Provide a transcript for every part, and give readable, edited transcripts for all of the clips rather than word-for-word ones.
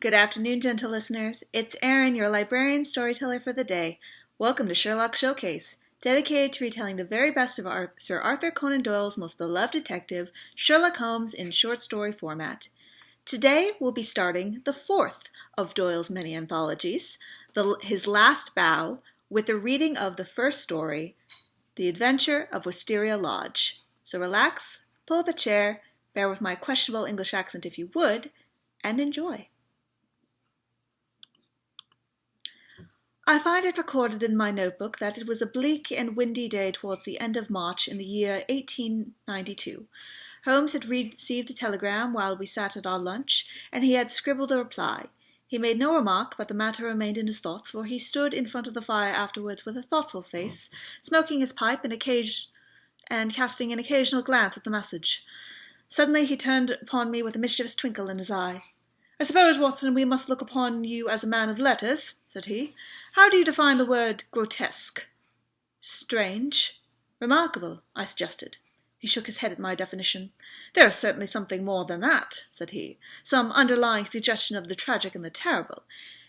Good afternoon, gentle listeners. It's Erin, your librarian storyteller for the day. Welcome to Sherlock Showcase, dedicated to retelling the very best of Sir Arthur Conan Doyle's most beloved detective, Sherlock Holmes, in short story format. Today we'll be starting the fourth of Doyle's many anthologies, his Last Bow, with the reading of the first story, The Adventure of Wisteria Lodge. So relax, pull up a chair, bear with my questionable English accent if you would, and enjoy. I find it recorded in my notebook that it was a bleak and windy day towards the end of March in the year 1892. Holmes had received a telegram while we sat at our lunch, and he had scribbled a reply. He made no remark, but the matter remained in his thoughts, for he stood in front of the fire afterwards with a thoughtful face, smoking his pipe and casting an occasional glance at the message. Suddenly he turned upon me with a mischievous twinkle in his eye. "I suppose, Watson, we must look upon you as a man of letters," said he. "How do you define the word grotesque?" "Strange. Remarkable," I suggested. He shook his head at my definition. "There is certainly something more than that," said he, "some underlying suggestion of the tragic and the terrible.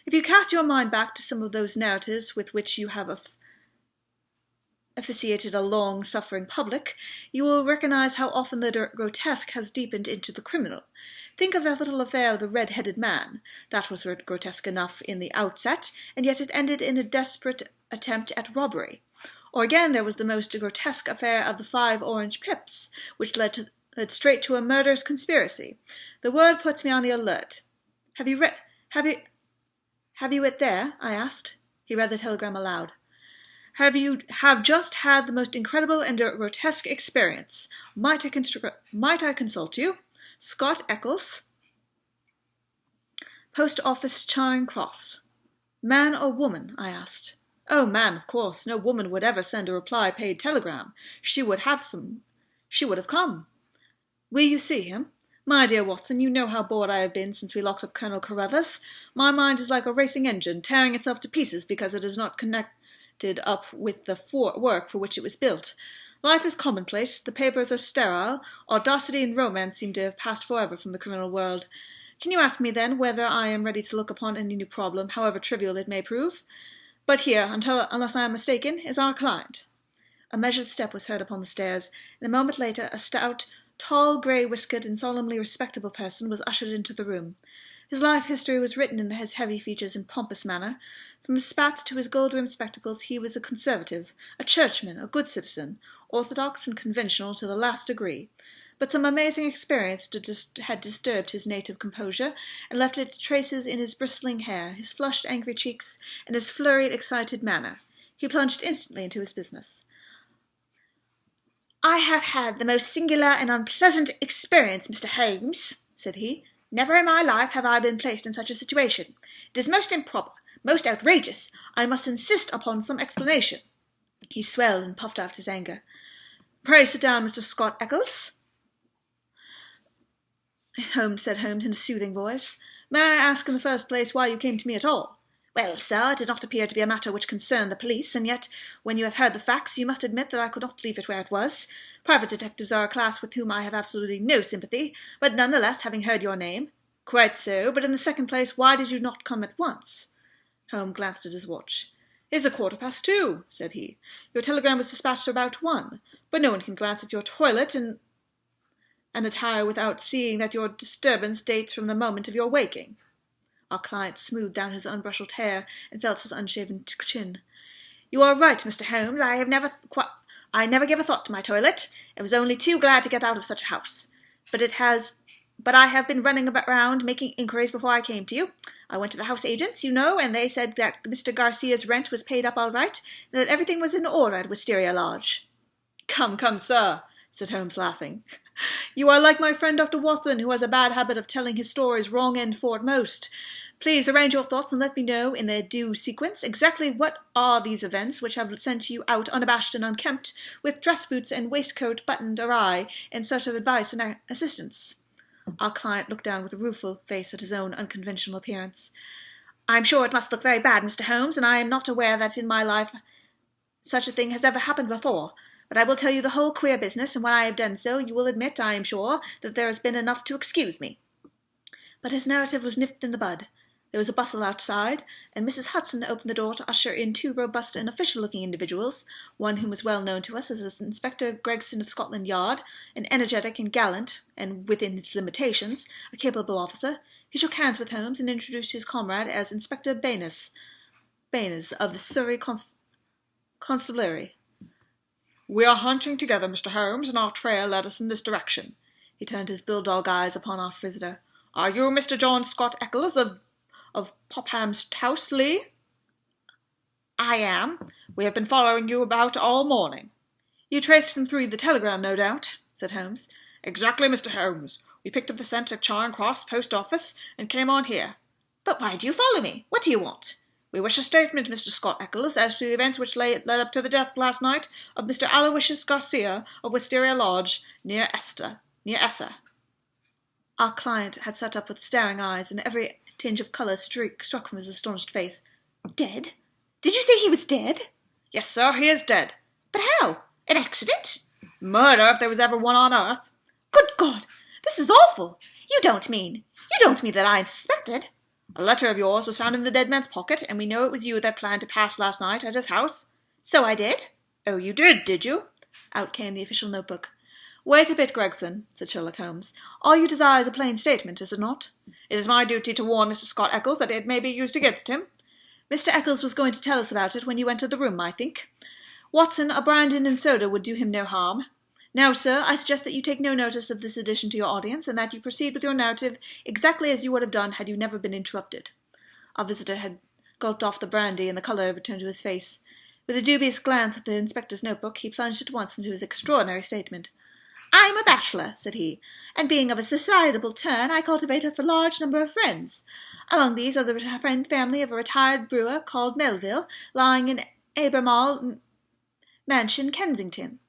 If you cast your mind back to some of those narratives with which you have officiated a long-suffering public, you will recognize how often the grotesque has deepened into the criminal. Think of that little affair of the red-headed man. That was grotesque enough in the outset, and yet it ended in a desperate attempt at robbery. Or again, there was the most grotesque affair of the 5 orange pips, which led straight to a murderous conspiracy. The word puts me on the alert. Have you it there?" I asked. He read the telegram aloud. Have just had the most incredible and grotesque experience. Might I consult you? Scott Eccles, Post Office, Charing Cross. "Man or woman?" I asked. "Oh, man, of course. No woman would ever send a reply-paid telegram. She would have come. Will you see him? My dear Watson, you know how bored I have been since we locked up Colonel Carruthers. My mind is like a racing engine, tearing itself to pieces because it is not connected up with the work for which it was built. Life is commonplace, the papers are sterile, audacity and romance seem to have passed forever from the criminal world. Can you ask me, then, whether I am ready to look upon any new problem, however trivial it may prove? But here, unless I am mistaken, is our client." A measured step was heard upon the stairs, and a moment later a stout, tall, grey-whiskered, and solemnly respectable person was ushered into the room. His life history was written in his heavy features and pompous manner. From his spats to his gold-rimmed spectacles he was a conservative, a churchman, a good citizen, orthodox and conventional to the last degree. But some amazing experience had disturbed his native composure, and left its traces in his bristling hair, his flushed, angry cheeks, and his flurried, excited manner. He plunged instantly into his business. "I have had the most singular and unpleasant experience, Mr. Holmes," said he. "Never in my life have I been placed in such a situation. It is most improper, most outrageous. I must insist upon some explanation." He swelled and puffed out his anger. "Pray sit down, Mr. Scott Eccles," said Holmes in a soothing voice. "May I ask in the first place why you came to me at all?" "Well, sir, it did not appear to be a matter which concerned the police, and yet, when you have heard the facts, you must admit that I could not leave it where it was. Private detectives are a class with whom I have absolutely no sympathy, but nonetheless, having heard your name—" "Quite so, but in the second place, why did you not come at once?" Holmes glanced at his watch. "It is 2:15, said he. "Your telegram was dispatched about 1, but no one can glance at your toilet and attire without seeing that your disturbance dates from the moment of your waking." Our client smoothed down his unbrushed hair and felt his unshaven chin. "You are right, Mr. Holmes. I never gave a thought to my toilet. I was only too glad to get out of such a house. But I have been running around making inquiries before I came to you. I went to the house agents, you know, and they said that Mr. Garcia's rent was paid up all right, and that everything was in order at Wisteria Lodge." Come, sir," said Holmes, laughing. "You are like my friend Dr. Watson, who has a bad habit of telling his stories wrong end foremost. Please arrange your thoughts and let me know, in their due sequence, exactly what are these events which have sent you out unabashed and unkempt, with dress boots and waistcoat buttoned awry, in search of advice and assistance." Our client looked down with a rueful face at his own unconventional appearance. "I am sure it must look very bad, Mr. Holmes, and I am not aware that in my life such a thing has ever happened before. But I will tell you the whole queer business, and when I have done so, you will admit, I am sure, that there has been enough to excuse me." But his narrative was nipped in the bud. There was a bustle outside, and Mrs. Hudson opened the door to usher in two robust and official-looking individuals, one whom was well known to us as Inspector Gregson of Scotland Yard, an energetic and gallant, and, within his limitations, a capable officer. He shook hands with Holmes and introduced his comrade as Inspector Baynes of the Surrey Constabulary. "We are hunting together, Mr. Holmes, and our trail led us in this direction." He turned his bulldog eyes upon our visitor. "Are you Mr. John Scott Eccles of Popham's House, Lee?" "I am. We have been following you about all morning." "You traced him through the telegram, no doubt," said Holmes. "Exactly, Mr. Holmes. We picked up the scent at Charing Cross Post Office and came on here." "But why do you follow me? What do you want?" "We wish a statement, Mr. Scott Eccles, as to the events which led up to the death last night of Mr. Aloysius Garcia of Wisteria Lodge, near Essa." Our client had sat up with staring eyes, and every tinge of colour struck from his astonished face. "Dead? Did you say he was dead?" "Yes, sir, he is dead." "But how? An accident?" "Murder, if there was ever one on earth." "Good God! This is awful! You don't mean that I am suspected?" "A letter of yours was found in the dead man's pocket, and we know it was you that planned to pass last night at his house." "So I did." "Oh, you did you?" Out came the official notebook. "Wait a bit, Gregson," said Sherlock Holmes. "All you desire is a plain statement, is it not?" "It is my duty to warn Mr. Scott Eccles that it may be used against him." "Mr. Eccles was going to tell us about it when you entered the room, I think. Watson, a brandy and soda would do him no harm. Now, sir, I suggest that you take no notice of this addition to your audience, and that you proceed with your narrative exactly as you would have done had you never been interrupted." Our visitor had gulped off the brandy, and the colour returned to his face. With a dubious glance at the inspector's notebook, he plunged at once into his extraordinary statement. "I am a bachelor," said he, "and being of a sociable turn, I cultivate a large number of friends. Among these are the family of a retired brewer called Melville, lying in Abermall Mansion, Kensington.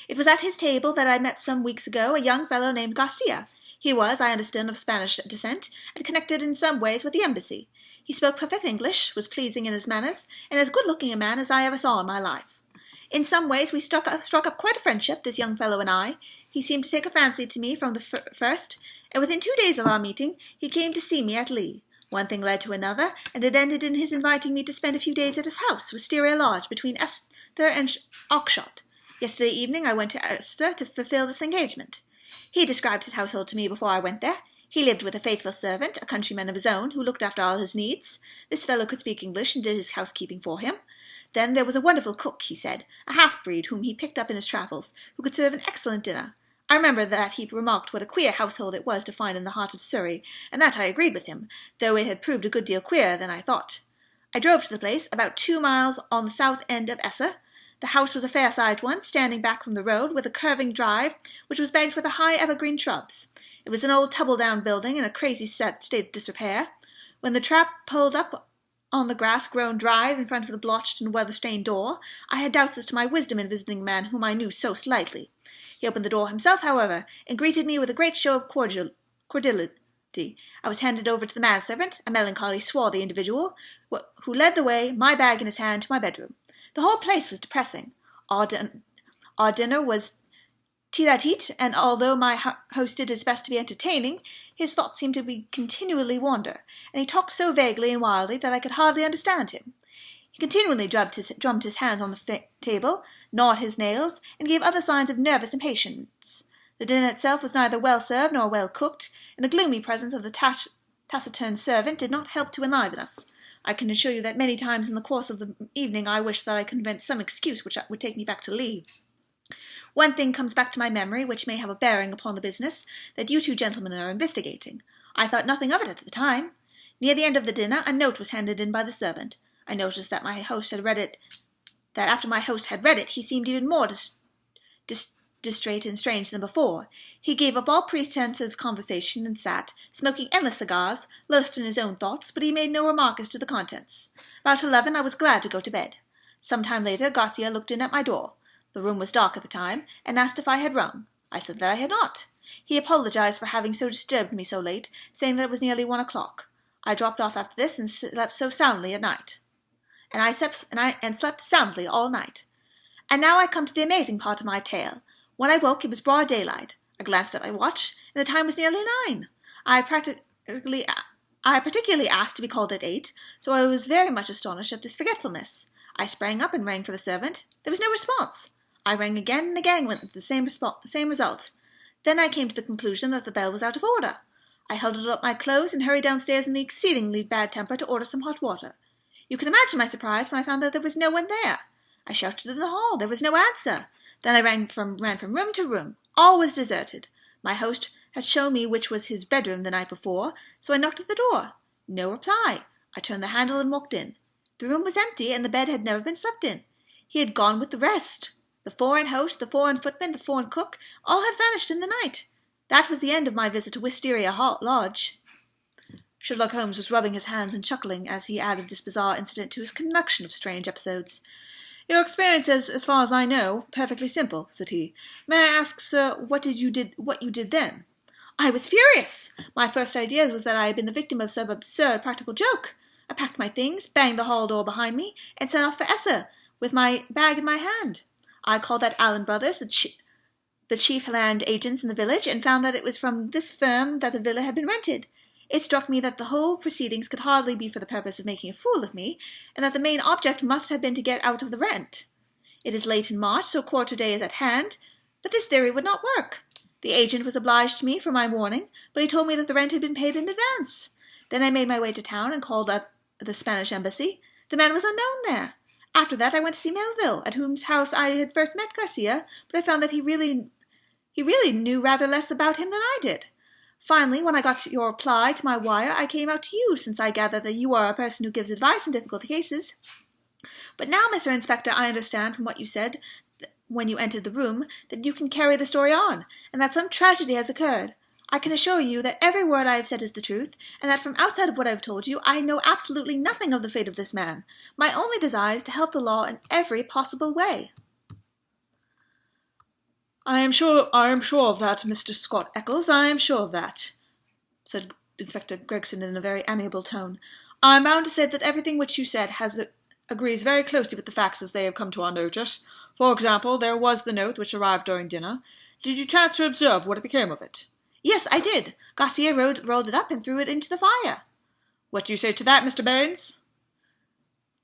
It was at his table that I met some weeks ago a young fellow named Garcia. He was, I understand, of Spanish descent, and connected in some ways with the embassy. He spoke perfect English, was pleasing in his manners, and as good-looking a man as I ever saw in my life. In some ways we struck up quite a friendship, this young fellow and I. He seemed to take a fancy to me from the first, and within 2 days of our meeting he came to see me at Lee. One thing led to another, and it ended in his inviting me to spend a few days at his house, Wisteria Lodge, between Exeter and Oxshott. Yesterday evening I went to Exeter to fulfil this engagement. He described his household to me before I went there. He lived with a faithful servant, a countryman of his own, who looked after all his needs. This fellow could speak English and did his housekeeping for him. Then there was a wonderful cook, he said, a half-breed whom he picked up in his travels, who could serve an excellent dinner. I remember that he remarked what a queer household it was to find in the heart of Surrey, and that I agreed with him, though it had proved a good deal queerer than I thought. I drove to the place, about 2 miles on the south end of Essa. The house was a fair-sized one, standing back from the road, with a curving drive, which was banked with high evergreen shrubs. It was an old tumble-down building in a crazy state of disrepair. When the trap pulled up on the grass-grown drive in front of the blotched and weather-stained door, I had doubts as to my wisdom in visiting a man whom I knew so slightly. He opened the door himself, however, and greeted me with a great show of cordiality. I was handed over to the manservant, a melancholy, swarthy individual, who led the way, my bag in his hand, to my bedroom. The whole place was depressing. Our dinner was tete-a-tete, and although my host did his best to be entertaining, his thoughts seemed to be continually wander, and he talked so vaguely and wildly that I could hardly understand him. He continually drummed his hands on the table, gnawed his nails, and gave other signs of nervous impatience. The dinner itself was neither well served nor well cooked, and the gloomy presence of the taciturn servant did not help to enliven us. I can assure you that many times in the course of the evening I wished that I could invent some excuse which would take me back to Lee. One thing comes back to my memory which may have a bearing upon the business that you two gentlemen are investigating. I thought nothing of it at the time. Near the end of the dinner a note was handed in by the servant. I noticed that after my host had read it, he seemed even more distrait and strange than before. He gave up all pretense of conversation and sat, smoking endless cigars, lost in his own thoughts, but he made no remark as to the contents. About 11 I was glad to go to bed. Some time later Garcia looked in at my door. The room was dark at the time, and asked if I had rung. I said that I had not. He apologized for having so disturbed me so late, saying that it was nearly 1 o'clock. I dropped off after this and slept so soundly at night. And slept soundly all night. And now I come to the amazing part of my tale. When I woke, it was broad daylight. I glanced at my watch, and the time was nearly 9. I had I particularly asked to be called at 8, so I was very much astonished at this forgetfulness. I sprang up and rang for the servant. There was no response. I rang again and again with the same result. Then I came to the conclusion that the bell was out of order. I huddled up my clothes and hurried downstairs in the exceedingly bad temper to order some hot water. You can imagine my surprise when I found that there was no one there. I shouted in the hall. There was no answer. Then I ran from room to room. All was deserted. My host had shown me which was his bedroom the night before, so I knocked at the door. No reply. I turned the handle and walked in. The room was empty, and the bed had never been slept in. He had gone with the rest. The foreign host, the foreign footman, the foreign cook, all had vanished in the night. That was the end of my visit to Wisteria Lodge. Sherlock Holmes was rubbing his hands and chuckling as he added this bizarre incident to his collection of strange episodes. "Your experience is, as far as I know, perfectly simple," said he. "May I ask, sir, what you did then?" "I was furious. My first idea was that I had been the victim of some absurd practical joke. I packed my things, banged the hall door behind me, and set off for Essa, with my bag in my hand. I called at Allen Brothers, the chief land agents in the village, and found that it was from this firm that the villa had been rented. It struck me that the whole proceedings could hardly be for the purpose of making a fool of me, and that the main object must have been to get out of the rent. It is late in March, so quarter day is at hand, but this theory would not work. The agent was obliged to me for my warning, but he told me that the rent had been paid in advance. Then I made my way to town and called at the Spanish embassy. The man was unknown there. After that I went to see Melville, at whose house I had first met Garcia, but I found that he really knew rather less about him than I did. Finally, when I got your reply to my wire, I came out to you, since I gather that you are a person who gives advice in difficult cases. But now, Mr. Inspector, I understand from what you said when you entered the room that you can carry the story on, and that some tragedy has occurred. I can assure you that every word I have said is the truth, and that from outside of what I have told you, I know absolutely nothing of the fate of this man. My only desire is to help the law in every possible way." I am sure of that, Mr. Scott Eccles, I am sure of that," said Inspector Gregson in a very amiable tone. "I am bound to say that everything which you said agrees very closely with the facts as they have come to our notice. For example, there was the note which arrived during dinner. Did you chance to observe what became of it?" "Yes, I did. Garcia rolled it up and threw it into the fire." "What do you say to that, Mr. Baines?"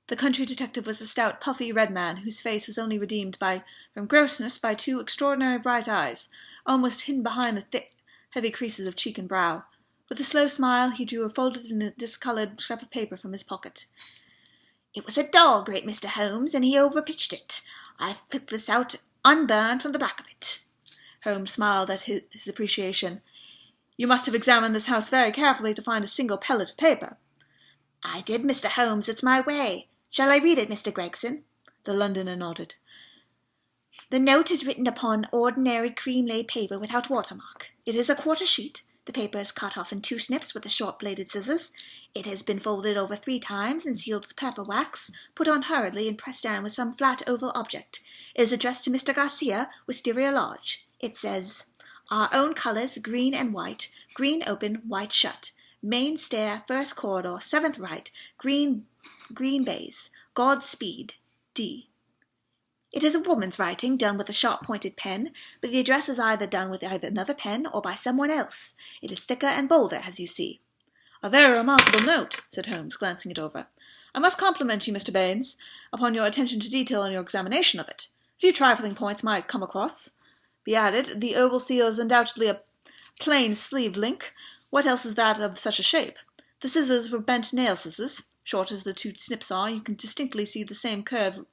The country detective was a stout, puffy, red man, whose face was only redeemed from grossness by two extraordinary bright eyes, almost hidden behind the thick, heavy creases of cheek and brow. With a slow smile, he drew a folded and discoloured scrap of paper from his pocket. "It was a doll, great Mr. Holmes, and he overpitched it. I've picked this out unburned from the back of it." Holmes smiled at his appreciation. "You must have examined this house very carefully to find a single pellet of paper." "I did, Mr. Holmes. It's my way. Shall I read it, Mr. Gregson?" The Londoner nodded. "The note is written upon ordinary cream-laid paper without watermark. It is a quarter sheet. The paper is cut off in 2 snips with the short-bladed scissors. It has been folded over 3 times and sealed with pepper wax, put on hurriedly and pressed down with some flat oval object. It is addressed to Mr. Garcia, Wisteria Lodge. It says, 'Our own colours, green and white, green open, white shut. Main stair, first corridor, 7th right, green baize. Godspeed, D.' It is a woman's writing, done with a sharp-pointed pen, but the address is either done with another pen or by someone else. It is thicker and bolder, as you see." "A very remarkable note," said Holmes, glancing it over. "I must compliment you, Mr. Baines, upon your attention to detail in your examination of it. A few trifling points might come across. Be added, the oval seal is undoubtedly a plain-sleeved link. What else is that of such a shape? The scissors were bent nail scissors. Short as the 2 snips are, you can distinctly see the same curve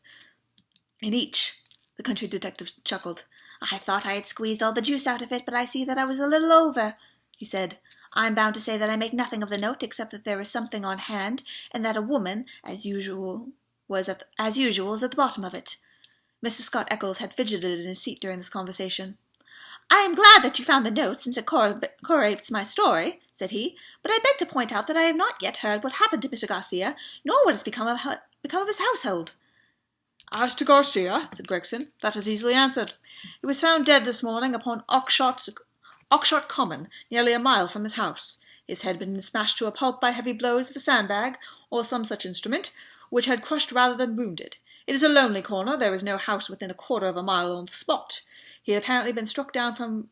in each." The country detective chuckled. "I thought I had squeezed all the juice out of it, but I see that I was a little over," he said. "I'm bound to say that I make nothing of the note except that there is something on hand, and that a woman, as usual, is at the bottom of it." Mr. Scott Eccles had fidgeted in his seat during this conversation. "I am glad that you found the note, since it corroborates my story," said he, "but I beg to point out that I have not yet heard what happened to Mr. Garcia, nor what has become of his household." "As to Garcia," said Gregson, "that is easily answered. He was found dead this morning upon Oxshott Common, nearly a mile from his house. His head had been smashed to a pulp by heavy blows of a sandbag, or some such instrument, which had crushed rather than wounded. It is a lonely corner. There is no house within a quarter of a mile on the spot. He had apparently been struck down from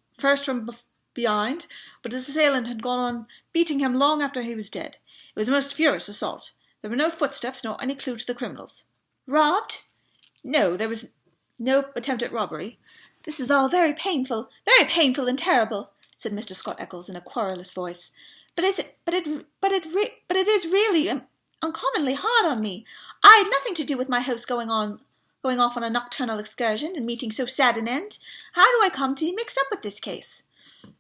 behind, but his assailant had gone on beating him long after he was dead. It was a most furious assault. There were no footsteps nor any clue to the criminals. Robbed? No, there was no attempt at robbery. This is all very painful and terrible, said Mr. Scott Eccles in a querulous voice. But it is really uncommonly hard on me. I had nothing to do with my host going off on a nocturnal excursion and meeting so sad an end. How do I come to be mixed up with this case?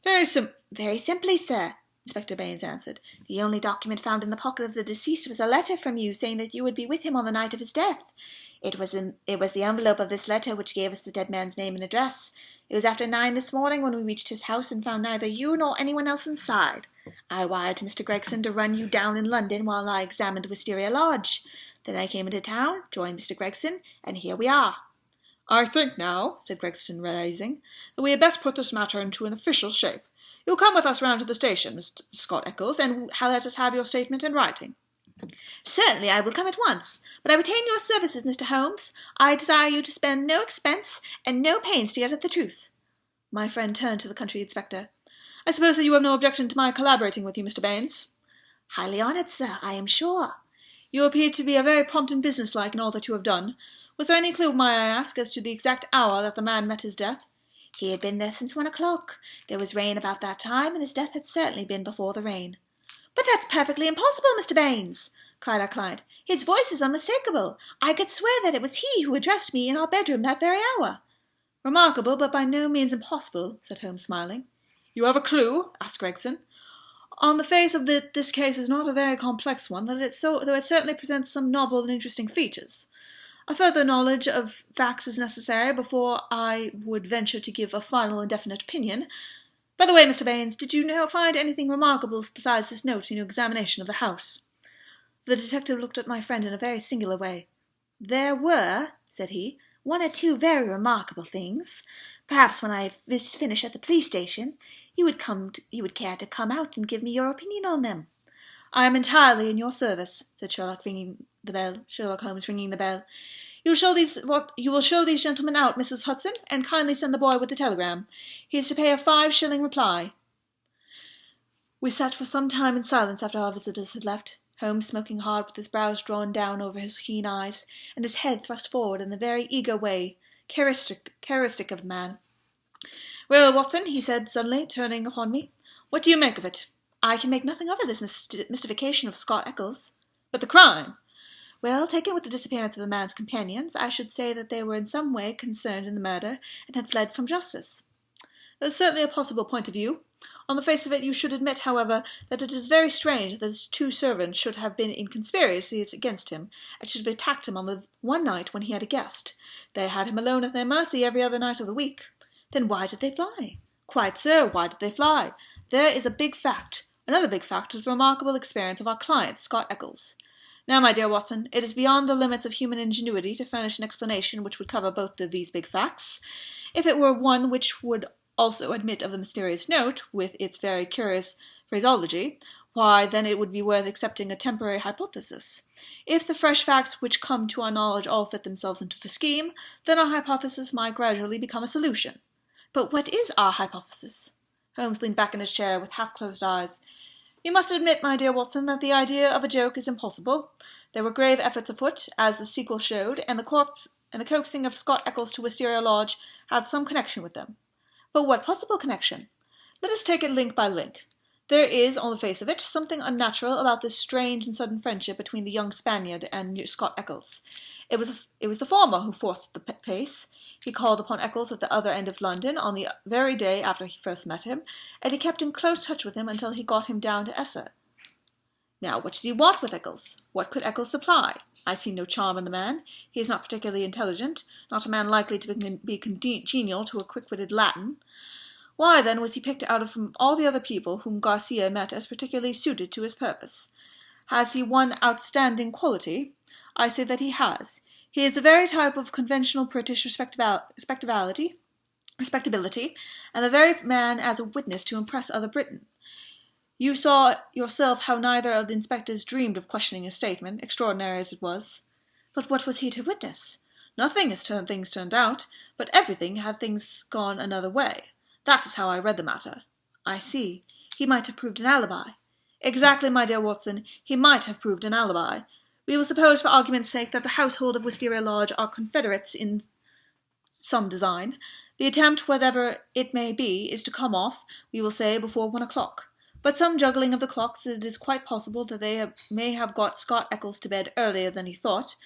Very simply, sir, Inspector Baines answered. The only document found in the pocket of the deceased was a letter from you saying that you would be with him on the night of his death. It was the envelope of this letter which gave us the dead man's name and address. It was after 9 this morning when we reached his house and found neither you nor anyone else inside. I wired to Mr. Gregson to run you down in London while I examined Wisteria Lodge. Then I came into town, joined Mr. Gregson, and here we are. I think now, said Gregson, rising, that we had best put this matter into an official shape. You'll come with us round to the station, Mr. Scott Eccles, and let us have your statement in writing. Certainly, I will come at once, but I retain your services, Mr. Holmes. I desire you to spend no expense and no pains to get at the truth. My friend turned to the country inspector. I suppose that you have no objection to my collaborating with you, Mr. Baines? Highly honoured, sir, I am sure. You appear to be very prompt and businesslike in all that you have done. Was there any clue, may I ask, as to the exact hour that the man met his death? He had been there since 1 o'clock. There was rain about that time, and his death had certainly been before the rain. But that's perfectly impossible, Mr. Baines, cried our client. His voice is unmistakable. I could swear that it was he who addressed me in our bedroom that very hour. Remarkable, but by no means impossible, said Holmes, smiling. You have a clue? Asked Gregson. On the face of this case is not a very complex one, though it certainly presents some novel and interesting features. A further knowledge of facts is necessary before I would venture to give a final and definite opinion. By the way, Mr. Baines, did you find anything remarkable besides this note in your examination of the house? The detective looked at my friend in a very singular way. There were, said he, 1 or 2 very remarkable things. Perhaps when I finish at the police station, you would care to come out and give me your opinion on them. I am entirely in your service, said Sherlock Holmes, ringing the bell. You will show these gentlemen out, Mrs. Hudson, and kindly send the boy with the telegram. He is to pay a 5-shilling reply. We sat for some time in silence after our visitors had left, Holmes smoking hard with his brows drawn down over his keen eyes, and his head thrust forward in the very eager way characteristic of the man. Well, Watson, he said suddenly, turning upon me, what do you make of it? I can make nothing of it, this mystification of Scott Eccles. But the crime? Well, taken with the disappearance of the man's companions, I should say that they were in some way concerned in the murder and had fled from justice. That is certainly a possible point of view. On the face of it, you should admit, however, that it is very strange that his 2 servants should have been in conspiracies against him, and should have attacked him on the one night when he had a guest. They had him alone at their mercy every other night of the week. Then why did they fly? Quite so. Why did they fly? There is a big fact. Another big fact is the remarkable experience of our client, Scott Eccles. Now, my dear Watson, it is beyond the limits of human ingenuity to furnish an explanation which would cover both of these big facts. If it were one which would also admit of the mysterious note, with its very curious phraseology, why, then it would be worth accepting a temporary hypothesis. If the fresh facts which come to our knowledge all fit themselves into the scheme, then our hypothesis might gradually become a solution. But what is our hypothesis? Holmes leaned back in his chair with half-closed eyes. You must admit, my dear Watson, that the idea of a joke is impossible. There were grave efforts afoot, as the sequel showed, and the coaxing of Scott Eccles to Wisteria Lodge had some connection with them. But what possible connection? Let us take it link by link. There is, on the face of it, something unnatural about this strange and sudden friendship between the young Spaniard and Scott Eccles. It was the former who forced the pace. He called upon Eccles at the other end of London on the very day after he first met him, and he kept in close touch with him until he got him down to Esser. Now, what did he want with Eccles? What could Eccles supply? I see no charm in the man. He is not particularly intelligent, not a man likely to be congenial to a quick-witted Latin. Why, then, was he picked out of all the other people whom Garcia met as particularly suited to his purpose? Has he one outstanding quality? I say that he has. He is the very type of conventional British respectability, and the very man as a witness to impress other Britain. You saw yourself how neither of the inspectors dreamed of questioning his statement, extraordinary as it was. But what was he to witness? Nothing as things turned out, but everything had things gone another way. That is how I read the matter. I see. He might have proved an alibi. Exactly, my dear Watson. He might have proved an alibi. We will suppose, for argument's sake, that the household of Wisteria Lodge are confederates in some design. The attempt, whatever it may be, is to come off, we will say, before 1 o'clock. But some juggling of the clocks, it is quite possible that they may have got Scott Eccles to bed earlier than he thought.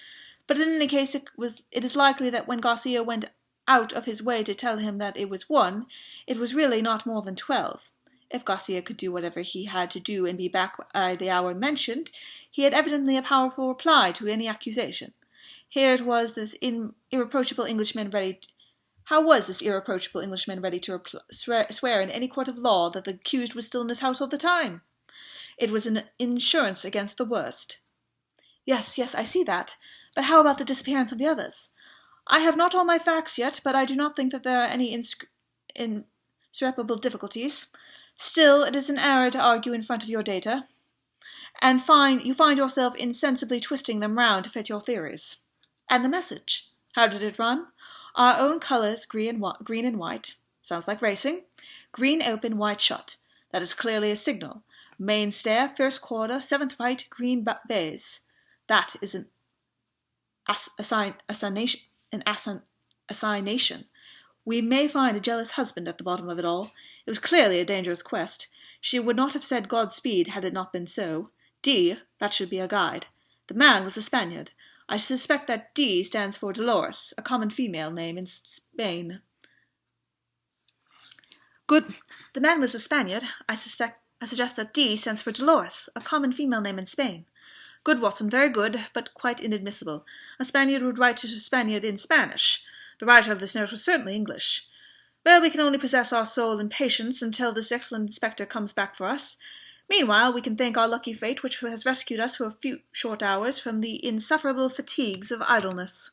But in any case, it is likely that when Garcia went out of his way to tell him that it was 1, it was really not more than 12. If Garcia could do whatever he had to do and be back by the hour mentioned, he had evidently a powerful reply to any accusation. Here it was this irreproachable Englishman ready. How was this irreproachable Englishman ready to swear in any court of law that the accused was still in his house all the time? It was an insurance against the worst. Yes, I see that. But how about the disappearance of the others? I have not all my facts yet, but I do not think that there are any insuperable difficulties. Still, it is an error to argue in front of your data, and you find yourself insensibly twisting them round to fit your theories. And the message? How did it run? Our own colours, green and white. Sounds like racing. Green open, white shut. That is clearly a signal. Main stair, first quarter, 7th right, green bays. That is an assignation. We may find a jealous husband at the bottom of it all. It was clearly a dangerous quest. She would not have said Godspeed had it not been so. D, that should be a guide. The man was a Spaniard. I suspect that D stands for Dolores, a common female name in Spain. Good. The man was a Spaniard. I suggest that D stands for Dolores, a common female name in Spain. Good, Watson, very good, but quite inadmissible. A Spaniard would write to a Spaniard in Spanish. The writer of this note was certainly English. Well, we can only possess our soul in patience until this excellent inspector comes back for us. Meanwhile, we can thank our lucky fate which has rescued us for a few short hours from the insufferable fatigues of idleness.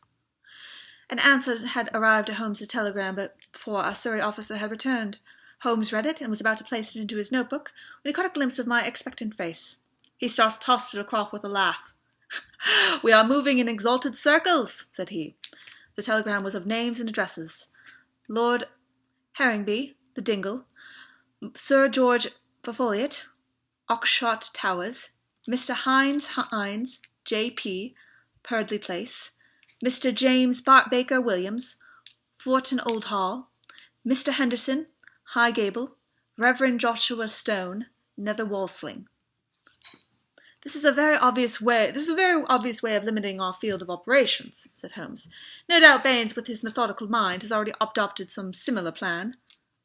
An answer had arrived to Holmes' telegram before our Surrey officer had returned. Holmes read it and was about to place it into his notebook when he caught a glimpse of my expectant face. He tossed it across with a laugh. "We are moving in exalted circles," said he. The telegram was of names and addresses. Lord Herringby, the Dingle, Sir George Folliot, Oxshott Towers, Mr. Hines, J.P., Purdley Place, Mr. James Baker Williams, Forton Old Hall, Mr. Henderson, High Gable, Reverend Joshua Stone, Nether Walsling. This is a very obvious way of limiting our field of operations," said Holmes. "No doubt Baines, with his methodical mind, has already adopted some similar plan."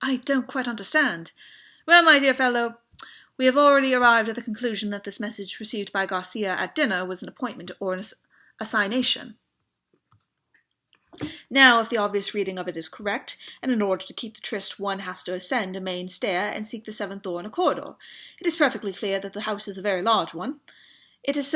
"I don't quite understand." "Well, my dear fellow, we have already arrived at the conclusion that this message received by Garcia at dinner was an appointment or an assignation. Now, if the obvious reading of it is correct, and in order to keep the tryst one has to ascend a main stair and seek the 7th door in a corridor, it is perfectly clear that the house is a very large one. It is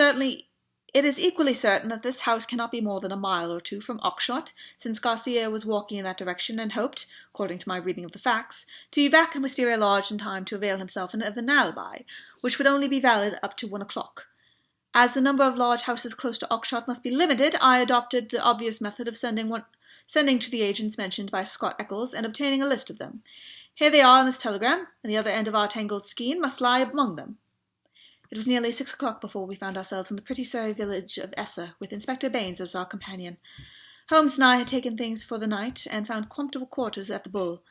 equally certain that this house cannot be more than a mile or 2 from Oxshott, since Garcia was walking in that direction and hoped, according to my reading of the facts, to be back in Wisteria Lodge in time to avail himself of an alibi, which would only be valid up to 1 o'clock. As the number of large houses close to Oxshott must be limited, I adopted the obvious method of sending to the agents mentioned by Scott Eccles and obtaining a list of them. Here they are in this telegram, and the other end of our tangled skein must lie among them. It was nearly 6 o'clock before we found ourselves in the pretty Surrey village of Essa, with Inspector Baines as our companion. Holmes and I had taken things for the night, and found comfortable quarters at the Bull.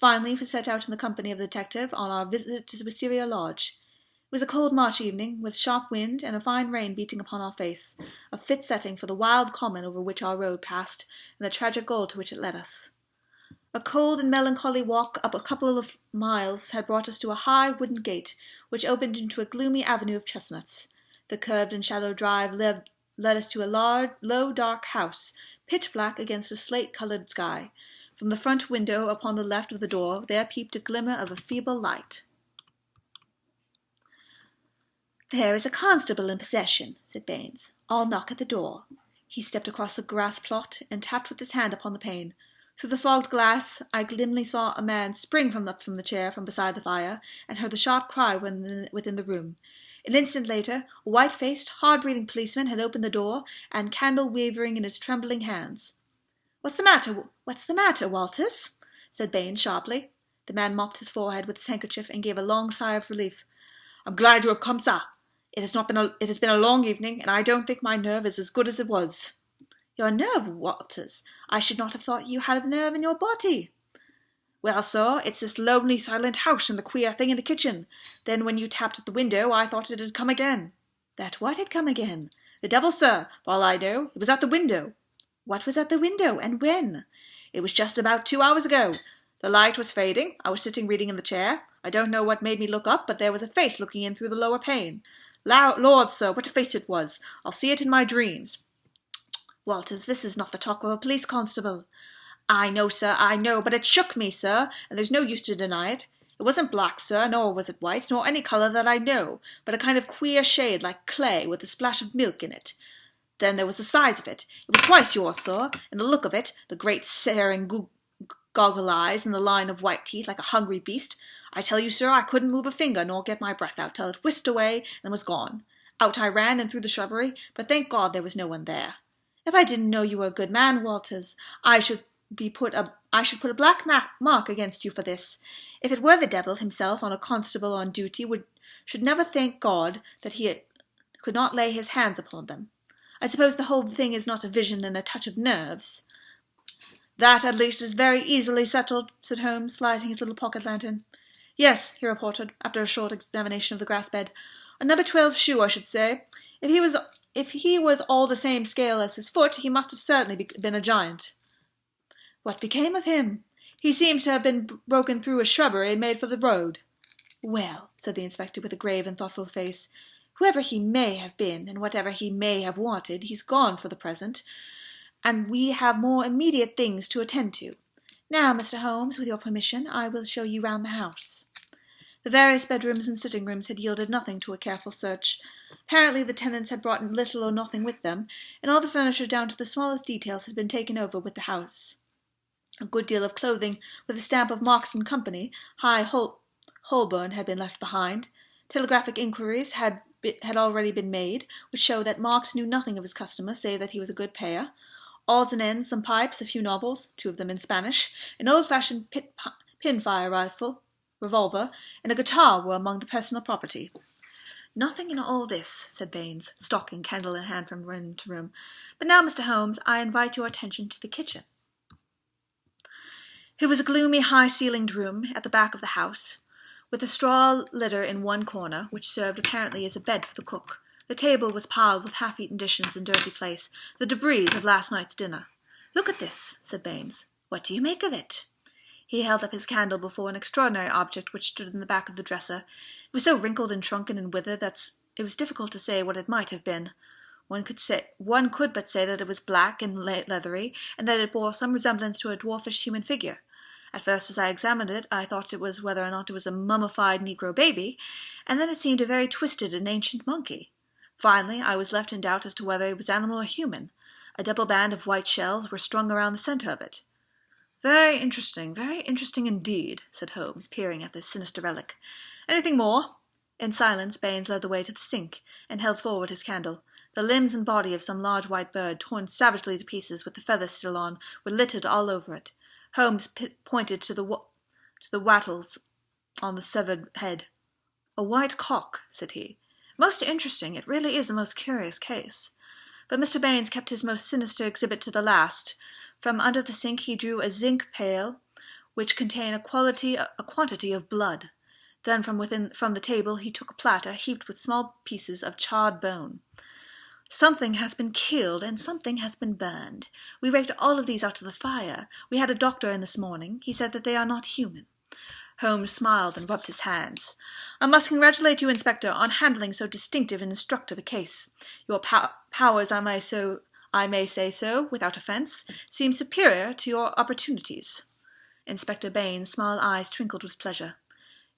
Finally, we set out in the company of the detective on our visit to Wisteria Lodge. It was a cold March evening, with sharp wind and a fine rain beating upon our face, a fit setting for the wild common over which our road passed, and the tragic goal to which it led us. A cold and melancholy walk up a couple of miles had brought us to a high wooden gate, which opened into a gloomy avenue of chestnuts. The curved and shallow drive led us to a large, low, dark house, pitch black against a slate-coloured sky. From the front window upon the left of the door there peeped a glimmer of a feeble light. "There is a constable in possession," said Baines. "I'll knock at the door." He stepped across the grass plot and tapped with his hand upon the pane. Through the fogged glass I dimly saw a man spring from the chair from beside the fire, and heard the sharp cry within the room. An instant later, a white-faced, hard-breathing policeman had opened the door, and candle wavering in his trembling hands. What's the matter, Walters?" said Baines sharply. The man mopped his forehead with his handkerchief and gave a long sigh of relief. I'm glad you have come, sir. It has been a long evening, and I don't think my nerve is as good as it was." "Your nerve, Walters? I should not have thought you had a nerve in your body." "Well, sir, it's this lonely, silent house and the queer thing in the kitchen. Then when you tapped at the window, I thought it had come again." "That what had come again?" "The devil, sir, for all I know. It was at the window." "What was at the window, and when?" "It was just about 2 hours ago. The light was fading. I was sitting reading in the chair. I don't know what made me look up, but there was a face looking in through the lower pane. Lord, sir, what a face it was! I'll see it in my dreams." "Walters, this is not the talk of a police constable." "I know, sir, I know, but it shook me, sir, and there's no use to deny it. It wasn't black, sir, nor was it white, nor any colour that I know, but a kind of queer shade like clay with a splash of milk in it. Then there was the size of it. It was twice yours, sir, and the look of it, the great staring goggle eyes, and the line of white teeth like a hungry beast. I tell you, sir, I couldn't move a finger nor get my breath out till it whisked away and was gone. Out I ran and through the shrubbery, but thank God there was no one there." "If I didn't know you were a good man, Walters, I should put a black mark against you for this. If it were the devil himself, on a constable on duty should never thank God that he could not lay his hands upon them. I suppose the whole thing is not a vision and a touch of nerves." "That, at least, is very easily settled," said Holmes, lighting his little pocket lantern. "Yes," he reported, after a short examination of the grass bed. "A number 12 shoe, I should say. If he was all the same scale as his foot, he must have certainly been a giant." "What became of him?" "He seems to have been broken through a shrubbery and made for the road." "Well," said the inspector with a grave and thoughtful face, "whoever he may have been, and whatever he may have wanted, he's gone for the present, and we have more immediate things to attend to. Now, Mr. Holmes, with your permission, I will show you round the house." The various bedrooms and sitting rooms had yielded nothing to a careful search. Apparently the tenants had brought little or nothing with them, and all the furniture down to the smallest details had been taken over with the house. A good deal of clothing with the stamp of Marks and Company, High Holborn, had been left behind. Telegraphic inquiries had already been made, which showed that Marks knew nothing of his customer, save that he was a good payer. Odds and ends, some pipes, a few novels, 2 of them in Spanish, an old-fashioned pin-fire revolver, and a guitar were among the personal property. "Nothing in all this," said Baines, stalking, candle in hand, from room to room. "But now, Mr. Holmes, I invite your attention to the kitchen." It was a gloomy, high-ceilinged room at the back of the house, with a straw litter in one corner, which served apparently as a bed for the cook. The table was piled with half-eaten dishes in dirty place, the debris of last night's dinner. "Look at this," said Baines. "What do you make of it?" He held up his candle before an extraordinary object which stood in the back of the dresser. It was so wrinkled and shrunken and withered that it was difficult to say what it might have been. One could but say that it was black and leathery, and that it bore some resemblance to a dwarfish human figure. At first, as I examined it, I thought it was whether or not it was a mummified Negro baby, and then it seemed a very twisted and ancient monkey. Finally, I was left in doubt as to whether it was animal or human. A double band of white shells were strung around the centre of it. Very interesting indeed," said Holmes, peering at this sinister relic. "Anything more?" In silence, Baines led the way to the sink, and held forward his candle. The limbs and body of some large white bird, torn savagely to pieces with the feathers still on, were littered all over it. Holmes pointed to the wattles on the severed head. "A white cock," said he. "Most interesting. It really is a most curious case." But Mr. Baines kept his most sinister exhibit to the last. From under the sink he drew a zinc pail, which contained a quantity of blood. Then from the table he took a platter heaped with small pieces of charred bone. "Something has been killed, and something has been burned. We raked all of these out of the fire. We had a doctor in this morning. He said that they are not human." Holmes smiled and rubbed his hands. "I must congratulate you, Inspector, on handling so distinctive and instructive a case. Your powers, I may say so, without offence, seem superior to your opportunities." Inspector Baines' small eyes twinkled with pleasure.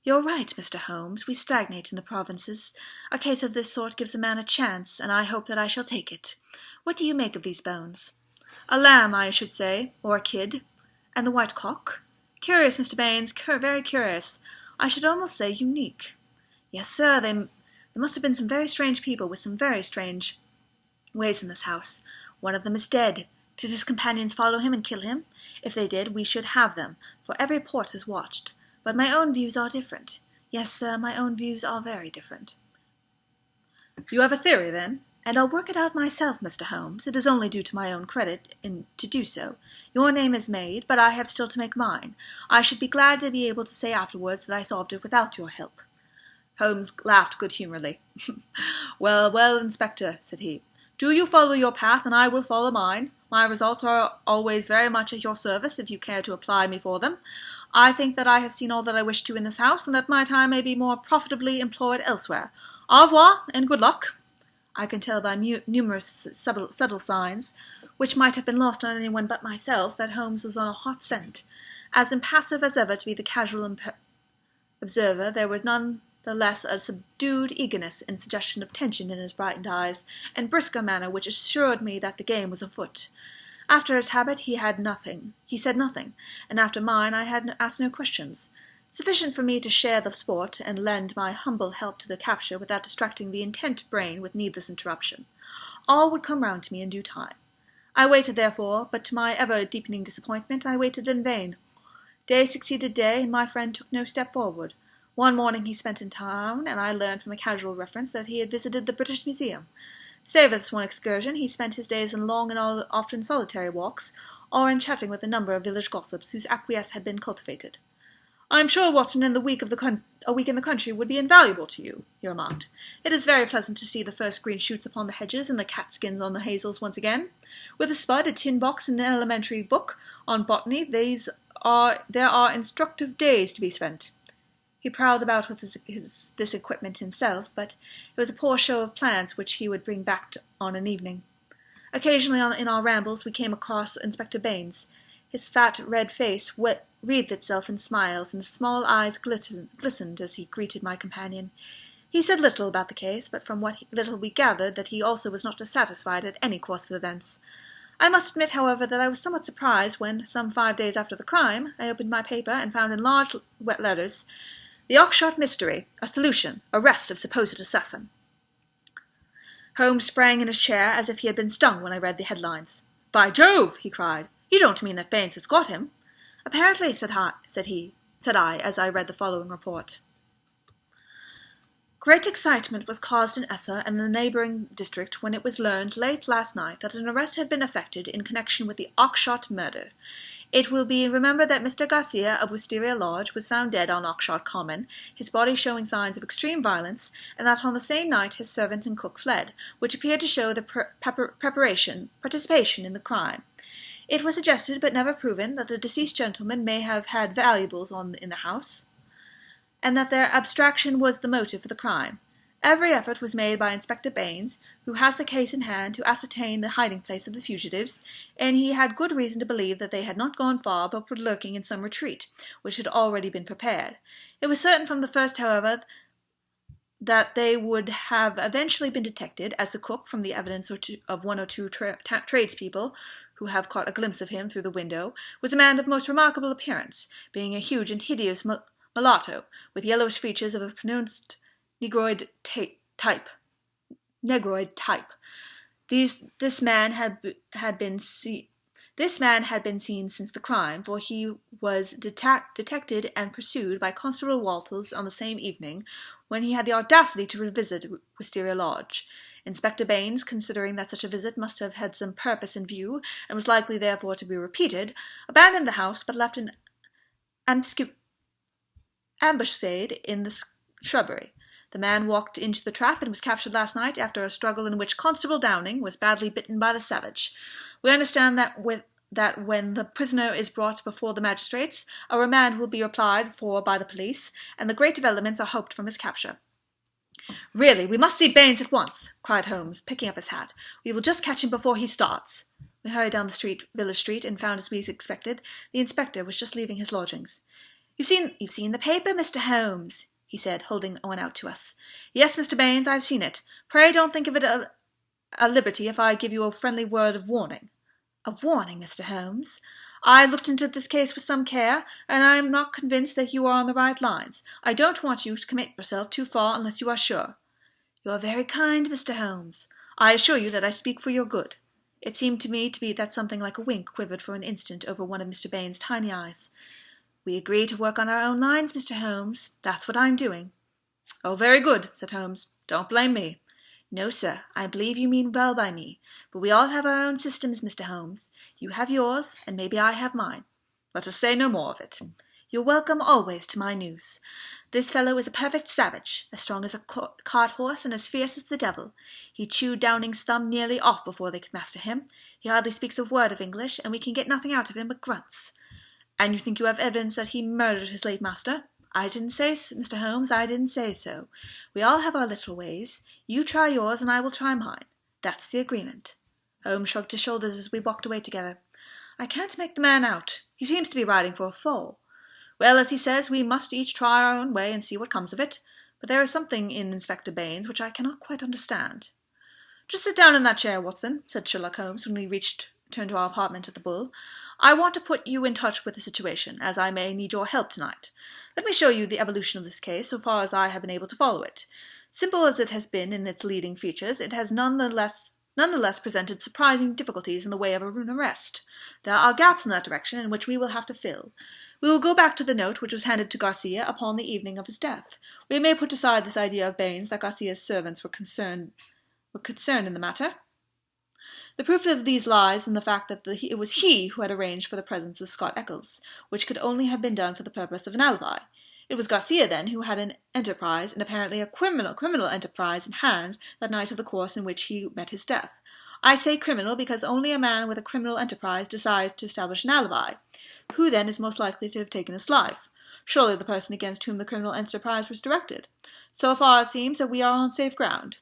"You're right, Mr. Holmes. We stagnate in the provinces. A case of this sort gives a man a chance, and I hope that I shall take it. What do you make of these bones?" "A lamb, I should say, or a kid." "And the white cock?" "Curious, Mr. Baines, very curious. I should almost say unique." "Yes, sir, there must have been some very strange people with some very strange ways in this house. One of them is dead. Did his companions follow him and kill him? If they did, we should have them, for every port is watched. But my own views are different. Yes, sir, my own views are very different. You have a theory, then? And I'll work it out myself, Mr. Holmes. It is only due to my own credit to do so. Your name is made, but I have still to make mine. I should be glad to be able to say afterwards that I solved it without your help. Holmes laughed good-humouredly. Well, well, Inspector, said he. Do you follow your path, and I will follow mine. My results are always very much at your service, if you care to apply me for them. I think that I have seen all that I wish to in this house, and that my time may be more profitably employed elsewhere. Au revoir, and good luck. I can tell by numerous subtle signs, which might have been lost on anyone but myself, that Holmes was on a hot scent. As impassive as ever to be the casual observer, there was none the less a subdued eagerness and suggestion of tension in his brightened eyes, and brisker manner which assured me that the game was afoot. After his habit he said nothing, and after mine I had asked no questions. Sufficient for me to share the sport, and lend my humble help to the capture without distracting the intent brain with needless interruption. All would come round to me in due time. I waited, therefore, but to my ever-deepening disappointment I waited in vain. Day succeeded day, and my friend took no step forward. One morning he spent in town, and I learned from a casual reference that he had visited the British Museum. Save this one excursion, he spent his days in long and often solitary walks, or in chatting with a number of village gossips whose acquiescence had been cultivated. "I am sure, Watson, a week in the country would be invaluable to you," he remarked. "It is very pleasant to see the first green shoots upon the hedges and the catskins on the hazels once again. With a spud, a tin box, and an elementary book on botany, there are instructive days to be spent." He prowled about with this equipment himself, but it was a poor show of plants which he would bring back on an evening. Occasionally in our rambles we came across Inspector Baines. His fat red face wreathed itself in smiles, and his small eyes glistened as he greeted my companion. He said little about the case, but from what little we gathered that he also was not dissatisfied at any course of events. I must admit, however, that I was somewhat surprised when, some 5 days after the crime, I opened my paper and found in large wet letters, "The Oxshott Mystery, a solution, arrest of supposed assassin." Holmes sprang in his chair as if he had been stung when I read the headlines. "By Jove!" he cried. "You don't mean that Baines has got him?" "Apparently," said I, as I read the following report. Great excitement was caused in Essa and the neighbouring district when it was learned late last night that an arrest had been effected in connection with the Oxshott murder. It will be remembered that Mr. Garcia of Wisteria Lodge was found dead on Oxshott Common, his body showing signs of extreme violence, and that on the same night his servant and cook fled, which appeared to show the participation in the crime. It was suggested, but never proven, that the deceased gentleman may have had valuables in the house, and that their abstraction was the motive for the crime. Every effort was made by Inspector Baines, who has the case in hand, to ascertain the hiding-place of the fugitives, and he had good reason to believe that they had not gone far, but were lurking in some retreat, which had already been prepared. It was certain from the first, however, that they would have eventually been detected, as the cook, from the evidence of one or two tradespeople, who have caught a glimpse of him through the window, was a man of most remarkable appearance, being a huge and hideous mulatto, with yellowish features of a pronounced negroid type. This man had been seen since the crime, for he was detected and pursued by Constable Walters on the same evening, when he had the audacity to revisit Wisteria Lodge. Inspector Baines, considering that such a visit must have had some purpose in view, and was likely therefore to be repeated, abandoned the house, but left an ambuscade in the shrubbery. The man walked into the trap and was captured last night after a struggle in which Constable Downing was badly bitten by the savage. We understand that when the prisoner is brought before the magistrates, a remand will be applied for by the police, and the great developments are hoped from his capture. "Really, we must see Baines at once," cried Holmes, picking up his hat. "We will just catch him before he starts." We hurried down the village street, and found, as we expected, the inspector was just leaving his lodgings. You've seen the paper, Mr. Holmes?" he said, holding one out to us. "Yes, Mr. Baines, I've seen it. Pray don't think of it a liberty if I give you a friendly word of warning." "A warning, Mr. Holmes?" "I looked into this case with some care, and I am not convinced that you are on the right lines. I don't want you to commit yourself too far unless you are sure." "You are very kind, Mr. Holmes." "I assure you that I speak for your good." It seemed to me that something like a wink quivered for an instant over one of Mr. Baines' tiny eyes. We agree to work on our own lines, Mr. Holmes. That's what I'm doing. Oh, very good, said Holmes. Don't blame me. No, sir, I believe you mean well by me, but we all have our own systems, Mr. Holmes. You have yours, and maybe I have mine. Let us say no more of it. You're welcome always to my news. This fellow is a perfect savage, as strong as a cart horse and as fierce as the devil. He chewed Downing's thumb nearly off before they could master him. He hardly speaks a word of English, and we can get nothing out of him but grunts. And you think you have evidence that he murdered his late master? I didn't say so, Mr. Holmes, I didn't say so. We all have our little ways. You try yours, and I will try mine. That's the agreement. Holmes shrugged his shoulders as we walked away together. I can't make the man out. He seems to be riding for a fall. Well, as he says, we must each try our own way and see what comes of it. But there is something in Inspector Baines which I cannot quite understand. Just sit down in that chair, Watson, said Sherlock Holmes when we returned to our apartment at the Bull. I want to put you in touch with the situation, as I may need your help tonight. Let me show you the evolution of this case, so far as I have been able to follow it. Simple as it has been in its leading features, it has nonetheless presented surprising difficulties in the way of an arrest. There are gaps in that direction in which we will have to fill. We will go back to the note which was handed to Garcia upon the evening of his death. We may put aside this idea of Baines that Garcia's servants were concerned in the matter. The proof of these lies in the fact that it was he who had arranged for the presence of Scott Eccles, which could only have been done for the purpose of an alibi. It was Garcia, then, who had an enterprise, and apparently a criminal enterprise, in hand that night of the course in which he met his death. I say criminal because only a man with a criminal enterprise decides to establish an alibi. Who, then, is most likely to have taken his life? Surely the person against whom the criminal enterprise was directed. So far it seems that we are on safe ground.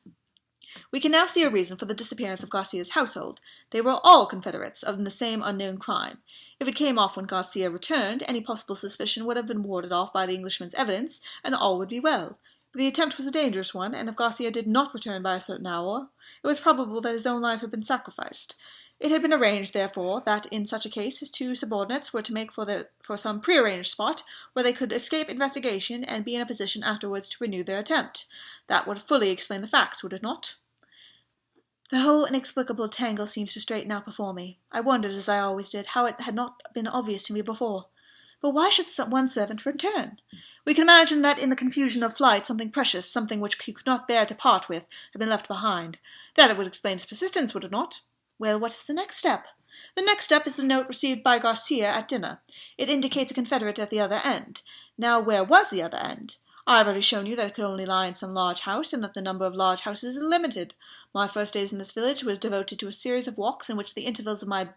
We can now see a reason for the disappearance of Garcia's household. They were all confederates of the same unknown crime. If it came off when Garcia returned, any possible suspicion would have been warded off by the Englishman's evidence, and all would be well. But the attempt was a dangerous one, and if Garcia did not return by a certain hour, it was probable that his own life had been sacrificed. It had been arranged, therefore, that in such a case his two subordinates were to make for some prearranged spot where they could escape investigation and be in a position afterwards to renew their attempt. That would fully explain the facts, would it not? The whole inexplicable tangle seems to straighten out before me. I wondered, as I always did, how it had not been obvious to me before. But why should one servant return? We can imagine that in the confusion of flight something precious, something which he could not bear to part with, had been left behind. That it would explain his persistence, would it not? Well, what is the next step? The next step is the note received by Garcia at dinner. It indicates a confederate at the other end. Now, where was the other end? I have already shown you that it could only lie in some large house, and that the number of large houses is limited. My first days in this village was devoted to a series of walks in which the intervals of my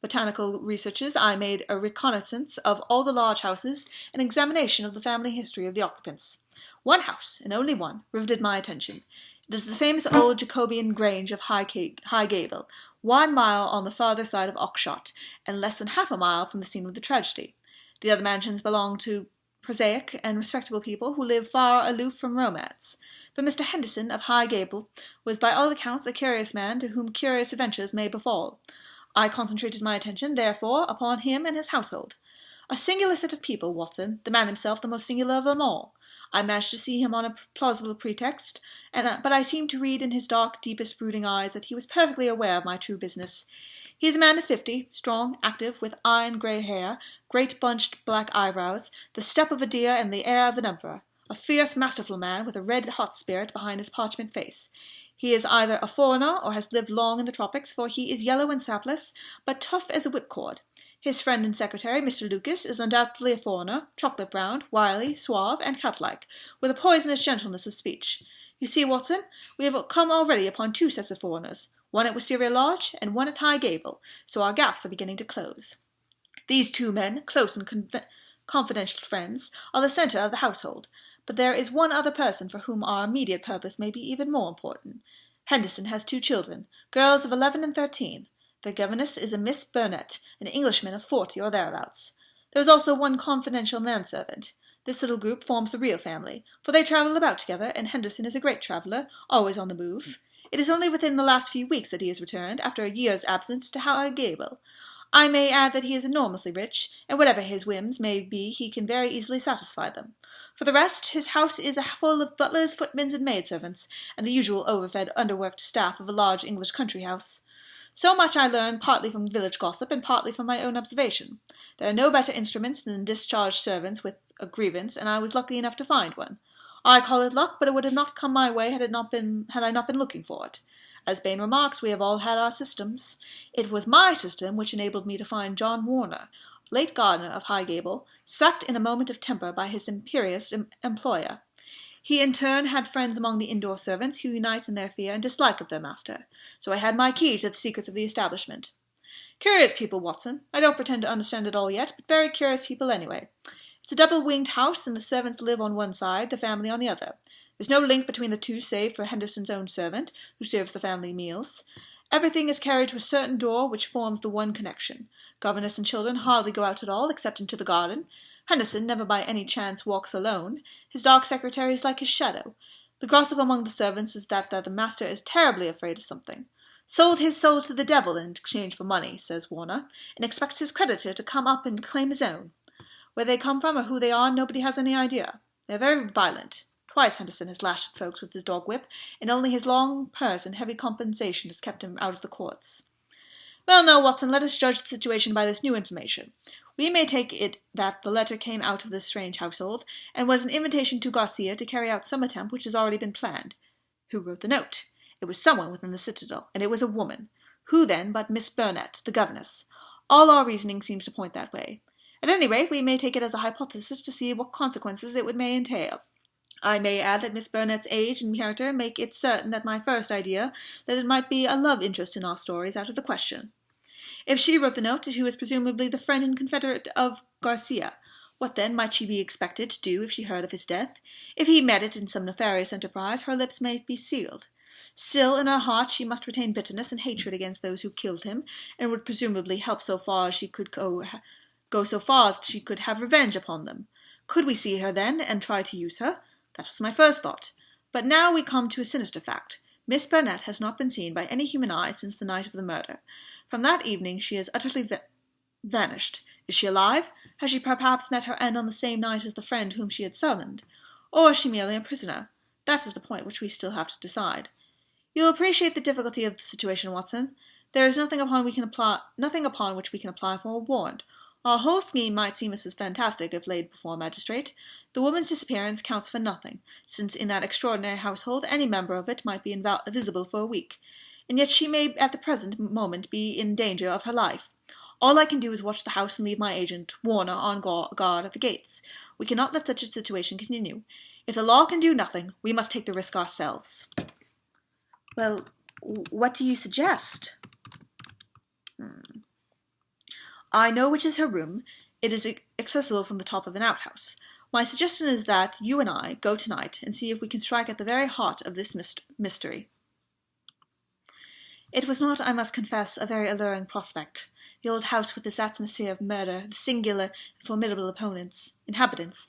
botanical researches I made a reconnaissance of all the large houses and examination of the family history of the occupants. One house, and only one, riveted my attention. It is the famous old Jacobean Grange of High Gable, 1 mile on the farther side of Oxshott, and less than half a mile from the scene of the tragedy. The other mansions belong to prosaic and respectable people who live far aloof from romance. But Mr. Henderson of High Gable was by all accounts a curious man to whom curious adventures may befall. I concentrated my attention, therefore, upon him and his household. A singular set of people, Watson, the man himself the most singular of them all. I managed to see him on a plausible pretext, but I seemed to read in his dark, deepest, brooding eyes that he was perfectly aware of my true business. He is a man of 50, strong, active, with iron grey hair, great bunched black eyebrows, the step of a deer and the air of an emperor. A fierce, masterful man with a red-hot spirit behind his parchment face. He is either a foreigner or has lived long in the tropics, for he is yellow and sapless, but tough as a whipcord. His friend and secretary, Mr. Lucas, is undoubtedly a foreigner, chocolate-browned, wily, suave, and cat-like, with a poisonous gentleness of speech. You see, Watson, we have come already upon 2 sets of foreigners, one at Wisteria Lodge and one at High Gable, so our gaps are beginning to close. These 2 men, close and confidential friends, are the centre of the household, but there is one other person for whom our immediate purpose may be even more important. Henderson has 2 children, girls of 11 and 13. Their governess is a Miss Burnett, an Englishman of 40 or thereabouts. There is also one confidential manservant. This little group forms the real family, for they travel about together, and Henderson is a great traveller, always on the move. It is only within the last few weeks that he has returned, after a year's absence, to High Gable. I may add that he is enormously rich, and whatever his whims may be, he can very easily satisfy them. For the rest, his house is full of butlers, footmen, and maidservants, and the usual overfed, underworked staff of a large English country house. So much I learned partly from village gossip and partly from my own observation. There are no better instruments than discharged servants with a grievance, and I was lucky enough to find one. I call it luck, but it would have not come my way had I not been looking for it. As Bain remarks, we have all had our systems. It was my system which enabled me to find John Warner, late gardener of Highgable, sacked in a moment of temper by his imperious employer. He in turn had friends among the indoor servants who unite in their fear and dislike of their master, so I had my key to the secrets of the establishment. Curious people, Watson. I don't pretend to understand it all yet, but very curious people anyway. It's a double-winged house, and the servants live on one side, the family on the other. There's no link between the two save for Henderson's own servant, who serves the family meals. Everything is carried to a certain door which forms the one connection. Governess and children hardly go out at all, except into the garden. Henderson never by any chance walks alone. His dark secretary is like his shadow. The gossip among the servants is that the master is terribly afraid of something. Sold his soul to the devil in exchange for money, says Warner, and expects his creditor to come up and claim his own. Where they come from or who they are, nobody has any idea. They are very violent. Twice Henderson has lashed at folks with his dog whip, and only his long purse and heavy compensation has kept him out of the courts. Well, now, Watson, let us judge the situation by this new information. We may take it that the letter came out of this strange household, and was an invitation to Garcia to carry out some attempt which has already been planned. Who wrote the note? It was someone within the citadel, and it was a woman. Who, then, but Miss Burnett, the governess? All our reasoning seems to point that way. At any rate, we may take it as a hypothesis to see what consequences it may entail. I may add that Miss Burnett's age and character make it certain that my first idea, that it might be a love interest in our story, is out of the question. If she wrote the note, she was presumably the friend and confederate of Garcia. What, then, might she be expected to do if she heard of his death? If he met it in some nefarious enterprise, her lips might be sealed. Still, in her heart, she must retain bitterness and hatred against those who killed him, and would presumably help so far as she could go so far as she could have revenge upon them. Could we see her, then, and try to use her? That was my first thought. But now we come to a sinister fact. Miss Burnett has not been seen by any human eye since the night of the murder. From that evening she has utterly vanished. Is she alive? Has she perhaps met her end on the same night as the friend whom she had summoned? Or is she merely a prisoner? That is the point which we still have to decide. You'll appreciate the difficulty of the situation, Watson. There is nothing upon which we can apply for a warrant. Our whole scheme might seem as fantastic if laid before a magistrate. The woman's disappearance counts for nothing, since in that extraordinary household any member of it might be invisible for a week, and yet she may at the present moment be in danger of her life. All I can do is watch the house and leave my agent, Warner, on guard at the gates. We cannot let such a situation continue. If the law can do nothing, we must take the risk ourselves. Well, what do you suggest? I know which is her room. It is accessible from the top of an outhouse. My suggestion is that you and I go tonight and see if we can strike at the very heart of this mystery. It was not, I must confess, a very alluring prospect. The old house with its atmosphere of murder, the singular and formidable inhabitants,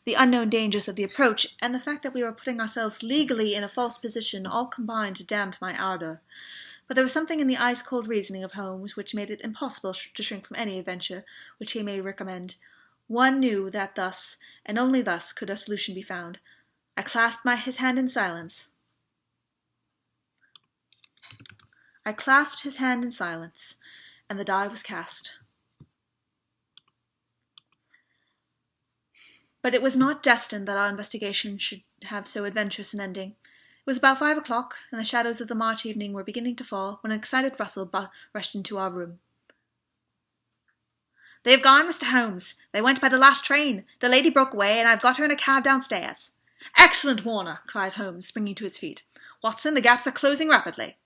the unknown dangers of the approach, and the fact that we were putting ourselves legally in a false position all combined to damp my ardour. But there was something in the ice-cold reasoning of Holmes which made it impossible to shrink from any adventure which he may recommend. One knew that thus, and only thus, could a solution be found. I clasped his hand in silence. And the die was cast. But it was not destined that our investigation should have so adventurous an ending. It was about 5 o'clock, and the shadows of the March evening were beginning to fall, when an excited Russell rushed into our room. "They have gone, Mr. Holmes. They went by the last train. The lady broke away, and I've got her in a cab downstairs." "Excellent, Warner!" cried Holmes, springing to his feet. "Watson, the gaps are closing rapidly."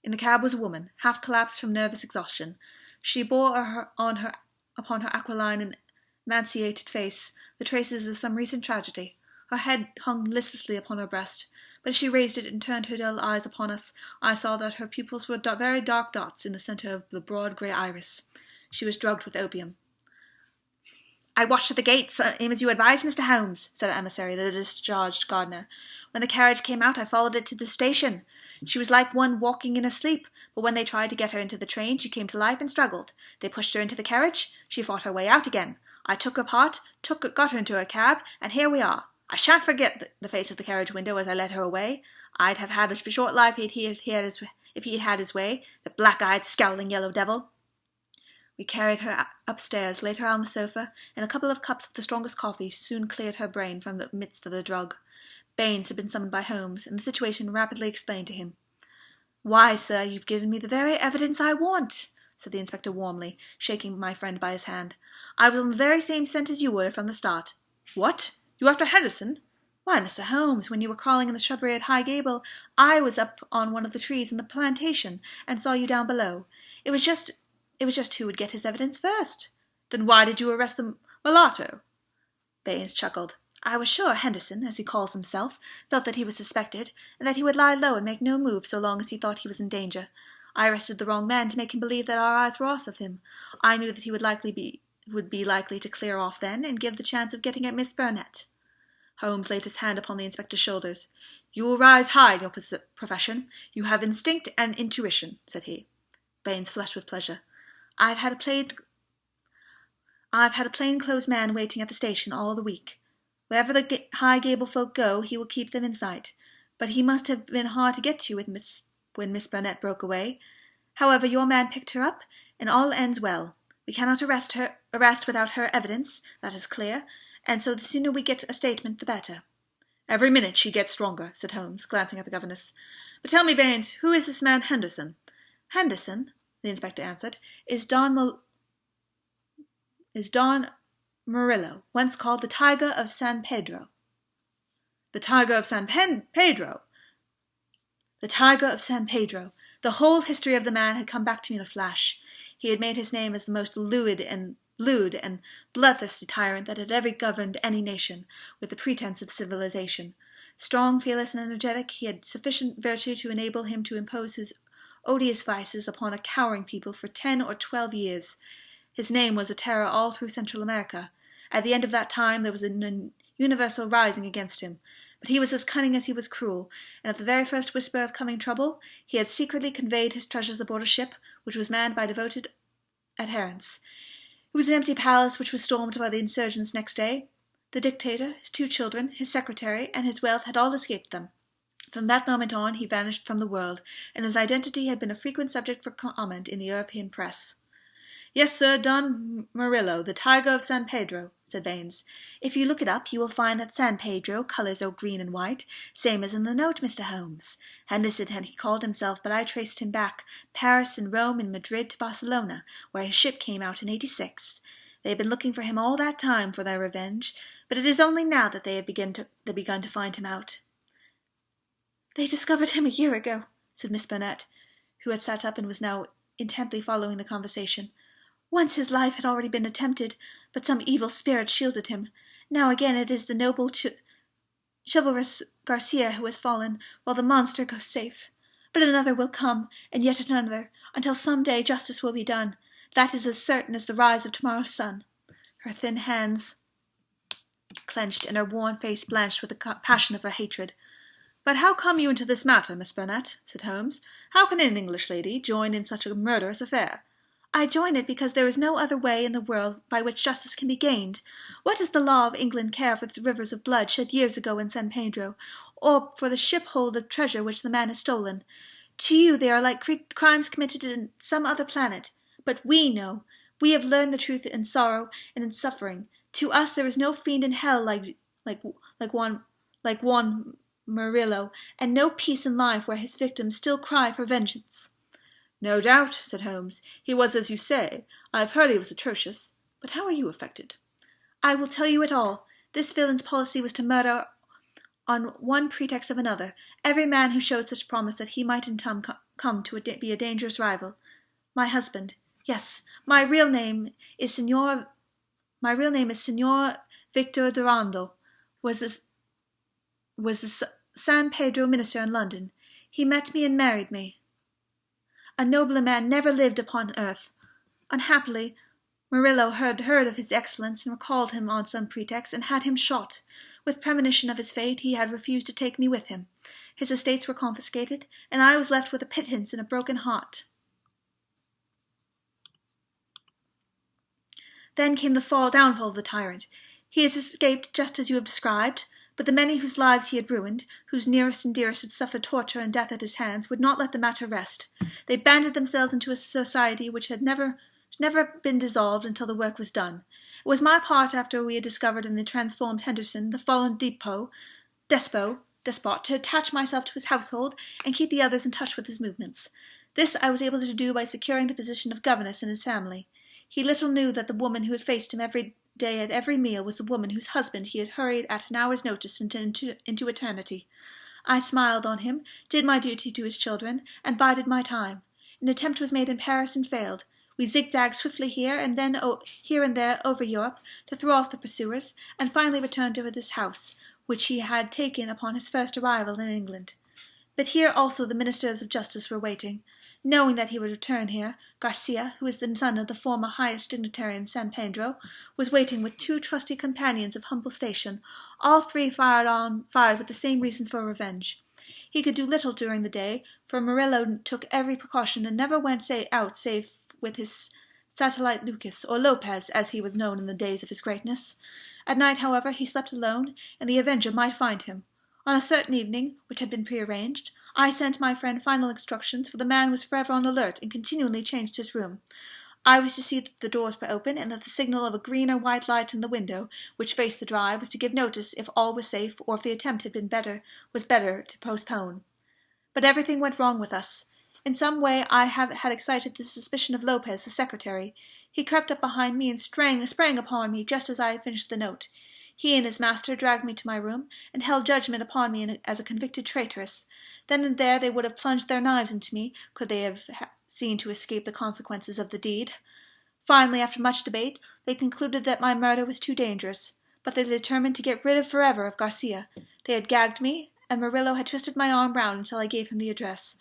In the cab was a woman, half collapsed from nervous exhaustion. She bore upon her aquiline and emaciated face the traces of some recent tragedy. Her head hung listlessly upon her breast, but as she raised it and turned her dull eyes upon us, I saw that her pupils were very dark dots in the centre of the broad grey iris. She was drugged with opium. "I watched at the gates, as you advised, Mr. Holmes," said our emissary, the discharged gardener. "When the carriage came out, I followed it to the station. She was like one walking in her sleep, but when they tried to get her into the train, she came to life and struggled. They pushed her into the carriage. She fought her way out again. I took her part, got her into a cab, and here we are. I shan't forget the face of the carriage window as I led her away. I'd have had a short life if if he had had his way, the black-eyed, scowling yellow devil. We carried her upstairs, laid her on the sofa, and a couple of cups of the strongest coffee soon cleared her brain from the midst of the drug. Baines had been summoned by Holmes, and the situation rapidly explained to him. "Why, sir, you've given me the very evidence I want," said the inspector warmly, shaking my friend by his hand. "I was on the very same scent as you were from the start." "What? You after Henderson?" "Why, Mr. Holmes, when you were crawling in the shrubbery at High Gable, I was up on one of the trees in the plantation, and saw you down below. It was just who would get his evidence first." "Then why did you arrest the mulatto?" Baines chuckled. "I was sure Henderson, as he calls himself, felt that he was suspected, and that he would lie low and make no move so long as he thought he was in danger. I arrested the wrong man to make him believe that our eyes were off of him. I knew that he would be likely to clear off then, and give the chance of getting at Miss Burnett." Holmes laid his hand upon the inspector's shoulders. "You will rise high in your profession. You have instinct and intuition," said he. Baines flushed with pleasure. I've had a plain-clothes man waiting at the station all the week. Wherever the High Gable folk go, he will keep them in sight. But he must have been hard to get to when Miss Burnett broke away. However, your man picked her up, and all ends well. We cannot arrest without her evidence, that is clear, and so the sooner we get a statement, the better." "Every minute she gets stronger," said Holmes, glancing at the governess. "But tell me, Baines, who is this man Henderson?" "Henderson," the inspector answered, is Don Murillo, once called the Tiger of San Pedro." "The Tiger of San Pedro?" "The Tiger of San Pedro. The whole history of the man had come back to me in a flash. He had made his name as the most lewd and bloodthirsty tyrant that had ever governed any nation, with the pretence of civilization. Strong, fearless, and energetic, he had sufficient virtue to enable him to impose his odious vices upon a cowering people for 10 or 12 years. His name was a terror all through Central America. At the end of that time there was a universal rising against him. But he was as cunning as he was cruel, and at the very first whisper of coming trouble, he had secretly conveyed his treasures aboard a ship which was manned by devoted adherents. It was an empty palace which was stormed by the insurgents next day. The dictator, his 2 children, his secretary, and his wealth had all escaped them. From that moment on he vanished from the world, and his identity had been a frequent subject for comment in the European press." "Yes, sir, Don Murillo, the Tiger of San Pedro," said Baines. "If you look it up, you will find that San Pedro colours are green and white, same as in the note, Mr. Holmes. Henderson had he called himself, but I traced him back, Paris and Rome and Madrid to Barcelona, where his ship came out in '86. They have been looking for him all that time for their revenge, but it is only now that they have begun to find him out." "They discovered him a year ago," said Miss Burnett, who had sat up and was now intently following the conversation. "Once his life had already been attempted, but some evil spirit shielded him. Now again it is the noble chivalrous Garcia who has fallen, while the monster goes safe. But another will come, and yet another, until some day justice will be done. That is as certain as the rise of tomorrow's sun." Her thin hands clenched, and her worn face blanched with the passion of her hatred. "But how come you into this matter, Miss Burnett?" said Holmes. "How can an English lady join in such a murderous affair?" "I join it because there is no other way in the world by which justice can be gained. What does the law of England care for the rivers of blood shed years ago in San Pedro, or for the ship-hold of treasure which the man has stolen? To you they are like crimes committed in some other planet. But we know. We have learned the truth in sorrow and in suffering. To us there is no fiend in hell like Juan Murillo, and no peace in life where his victims still cry for vengeance." "No doubt," said Holmes. "He was as you say. I have heard he was atrocious. But how are you affected?" "I will tell you it all. This villain's policy was to murder on one pretext of another every man who showed such promise that he might in time come to be a dangerous rival. My husband, yes, my real name is Signor Victor Durando, was a San Pedro minister in London. He met me and married me. A nobler man never lived upon earth. Unhappily, Murillo heard of his excellence and recalled him on some pretext and had him shot. With premonition of his fate, he had refused to take me with him. His estates were confiscated, and I was left with a pittance and a broken heart. Then came the downfall of the tyrant. He has escaped just as you have described, But the many whose lives he had ruined, whose nearest and dearest had suffered torture and death at his hands, would not let the matter rest. They banded themselves into a society which had never been dissolved until the work was done. It was my part, after we had discovered in the transformed Henderson the fallen despot, to attach myself to his household and keep the others in touch with his movements. This I was able to do by securing the position of governess in his family. He little knew that the woman who had faced him every day at every meal was the woman whose husband he had hurried at an hour's notice into eternity. I smiled on him, did my duty to his children, and bided my time. An attempt was made in Paris and failed. We zigzagged swiftly here and there over Europe to throw off the pursuers, and finally returned to this house, which he had taken upon his first arrival in England. But here also the ministers of justice were waiting. Knowing that he would return here, Garcia, who is the son of the former highest dignitary in San Pedro, was waiting with 2 trusty companions of humble station, all 3 fired with the same reasons for revenge. He could do little during the day, for Murillo took every precaution and never went out save with his satellite Lucas, or Lopez, as he was known in the days of his greatness. At night, however, he slept alone, and the avenger might find him. On a certain evening, which had been prearranged, I sent my friend final instructions, for the man was forever on alert and continually changed his room. I was to see that the doors were open, and that the signal of a green or white light in the window, which faced the drive, was to give notice if all was safe, or if the attempt was better to postpone. But everything went wrong with us. In some way I had excited the suspicion of Lopez, the secretary. He crept up behind me and sprang upon me just as I had finished the note. He and his master dragged me to my room, and held judgment upon me as a convicted traitress. Then and there they would have plunged their knives into me, could they have seen to escape the consequences of the deed. Finally, after much debate, they concluded that my murder was too dangerous, but they determined to get rid forever of Garcia. They had gagged me, and Murillo had twisted my arm round until I gave him the address.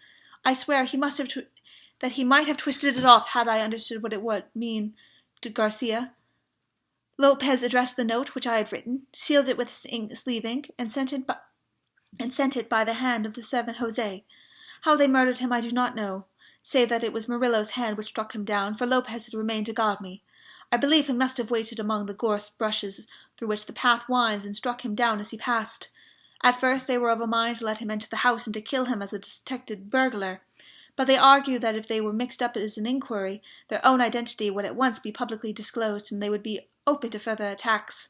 I swear he might have twisted it off had I understood what it would mean to Garcia. Lopez addressed the note which I had written, sealed it with sleeve ink, and sent it by the hand of the servant Jose. How they murdered him I do not know, save that it was Murillo's hand which struck him down, for Lopez had remained to guard me. I believe he must have waited among the gorse bushes through which the path winds, and struck him down as he passed. At first they were of a mind to let him enter the house and to kill him as a detected burglar, but they argued that if they were mixed up as an inquiry, their own identity would at once be publicly disclosed, and they would be open to further attacks.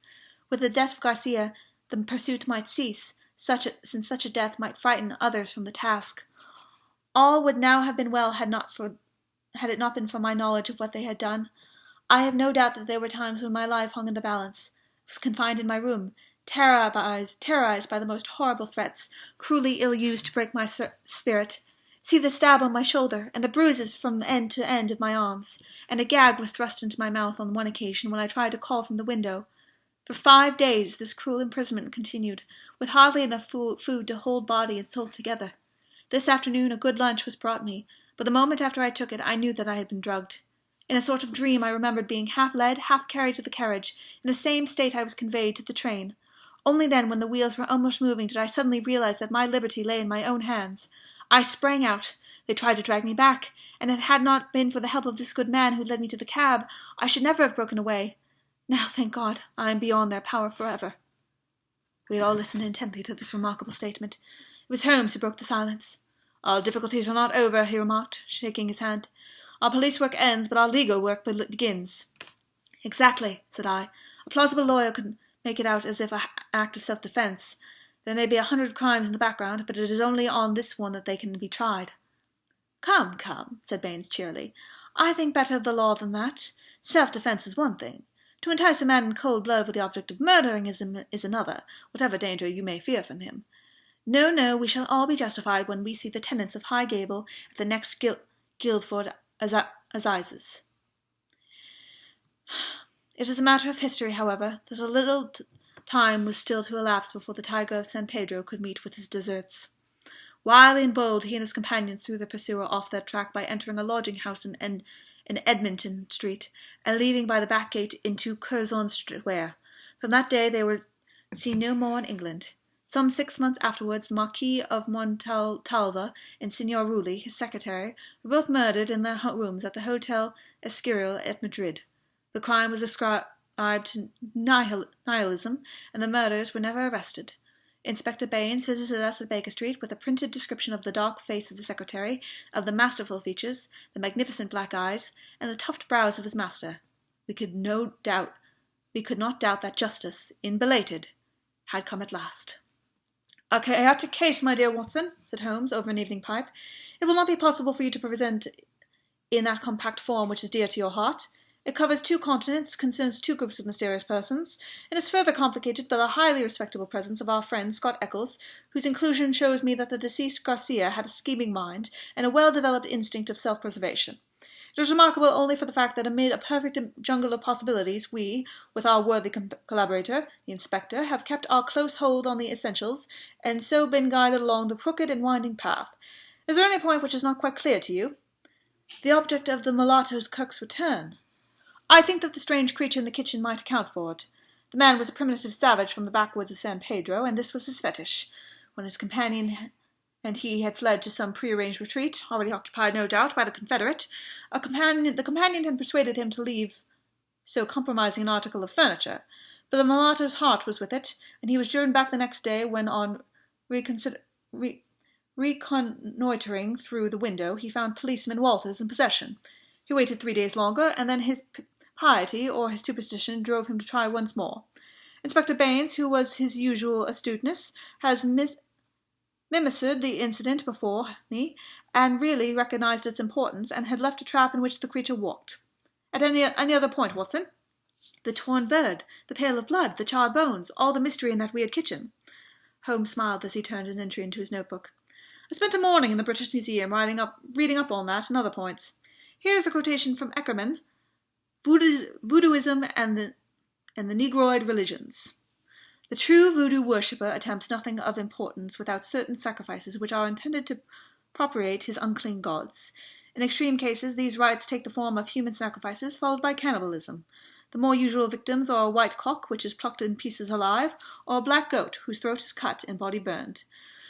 With the death of Garcia, the pursuit might cease, since such a death might frighten others from the task. All would now have been well had it not been for my knowledge of what they had done. I have no doubt that there were times when my life hung in the balance. I was confined in my room, terrorized by the most horrible threats, cruelly ill-used to break my spirit. See the stab on my shoulder, and the bruises from end to end of my arms, and a gag was thrust into my mouth on one occasion when I tried to call from the window. For 5 days this cruel imprisonment continued, with hardly enough food to hold body and soul together. This afternoon a good lunch was brought me, but the moment after I took it I knew that I had been drugged. In a sort of dream I remembered being half led, half carried to the carriage. In the same state I was conveyed to the train. Only then, when the wheels were almost moving, did I suddenly realize that my liberty lay in my own hands. I sprang out. They tried to drag me back, and it had not been for the help of this good man who led me to the cab, I should never have broken away. Now, thank God, I am beyond their power forever. We had all listened intently to this remarkable statement. It was Holmes who broke the silence. Our difficulties are not over, he remarked, shaking his hand. Our police work ends, but our legal work begins. Exactly, said I. A plausible lawyer could make it out as if an act of self-defense. There may be 100 crimes in the background, but it is only on this one that they can be tried. Come, said Baines cheerily. I think better of the law than that. Self-defense is one thing. To entice a man in cold blood with the object of murdering is another, whatever danger you may fear from him. No, we shall all be justified when we see the tenants of High Gable at the next Guildford assizes. It is a matter of history, however, that a little time was still to elapse before the tiger of San Pedro could meet with his deserts. Wily and bold, he and his companions threw the pursuer off their track by entering a lodging-house in Edmonton Street, and leaving by the back gate into Curzon Square. From that day they were seen no more in England. Some 6 months afterwards, the Marquis of Montalva and Signor Rulli, his secretary, were both murdered in their rooms at the Hotel Escurial at Madrid. The crime was ascribed to nihilism, and the murderers were never arrested. Inspector Baines visited us at Baker Street with a printed description of the dark face of the secretary, of the masterful features, the magnificent black eyes, and the tufted brows of his master. We could not doubt that justice, in belated, had come at last. "A chaotic case, my dear Watson," said Holmes, over an evening pipe. "It will not be possible for you to present in that compact form which is dear to your heart. It covers 2 continents, concerns 2 groups of mysterious persons, and is further complicated by the highly respectable presence of our friend Scott Eccles, whose inclusion shows me that the deceased Garcia had a scheming mind and a well-developed instinct of self-preservation. It is remarkable only for the fact that amid a perfect jungle of possibilities we, with our worthy collaborator, the inspector, have kept our close hold on the essentials, and so been guided along the crooked and winding path. Is there any point which is not quite clear to you?" "The object of the mulatto's Kirk's return." "I think that the strange creature in the kitchen might account for it. The man was a primitive savage from the backwoods of San Pedro, and this was his fetish. When his companion and he had fled to some prearranged retreat, already occupied, no doubt, by the Confederate, the companion had persuaded him to leave so compromising an article of furniture, but the mulatto's heart was with it, and he was driven back the next day when, on reconnoitering through the window, he found policeman Walters in possession. He waited 3 days longer, and then his piety or his superstition drove him to try once more. Inspector Baines, who was his usual astuteness, has mimicked the incident before me, and really recognized its importance, and had left a trap in which the creature walked. At any other point, Watson?" "The torn bird, the pail of blood, the charred bones, all the mystery in that weird kitchen." Holmes smiled as he turned an entry into his notebook. "I spent a morning in the British Museum reading up on that and other points. Here's a quotation from Eckermann, Voodooism and the Negroid Religions. The true voodoo worshipper attempts nothing of importance without certain sacrifices which are intended to propitiate his unclean gods. In extreme cases, these rites take the form of human sacrifices, followed by cannibalism. The more usual victims are a white cock, which is plucked in pieces alive, or a black goat, whose throat is cut and body burned.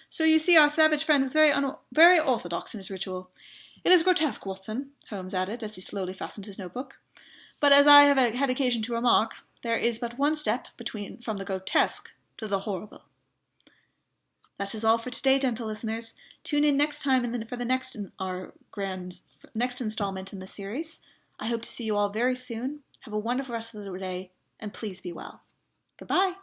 So you see our savage friend was very orthodox in his ritual. It is grotesque, Watson," Holmes added, as he slowly fastened his notebook. "But as I have had occasion to remark, there is but one step from the grotesque to the horrible." That is all for today, gentle listeners. Tune in next time for the next installment in the series. I hope to see you all very soon. Have a wonderful rest of the day, and please be well. Goodbye.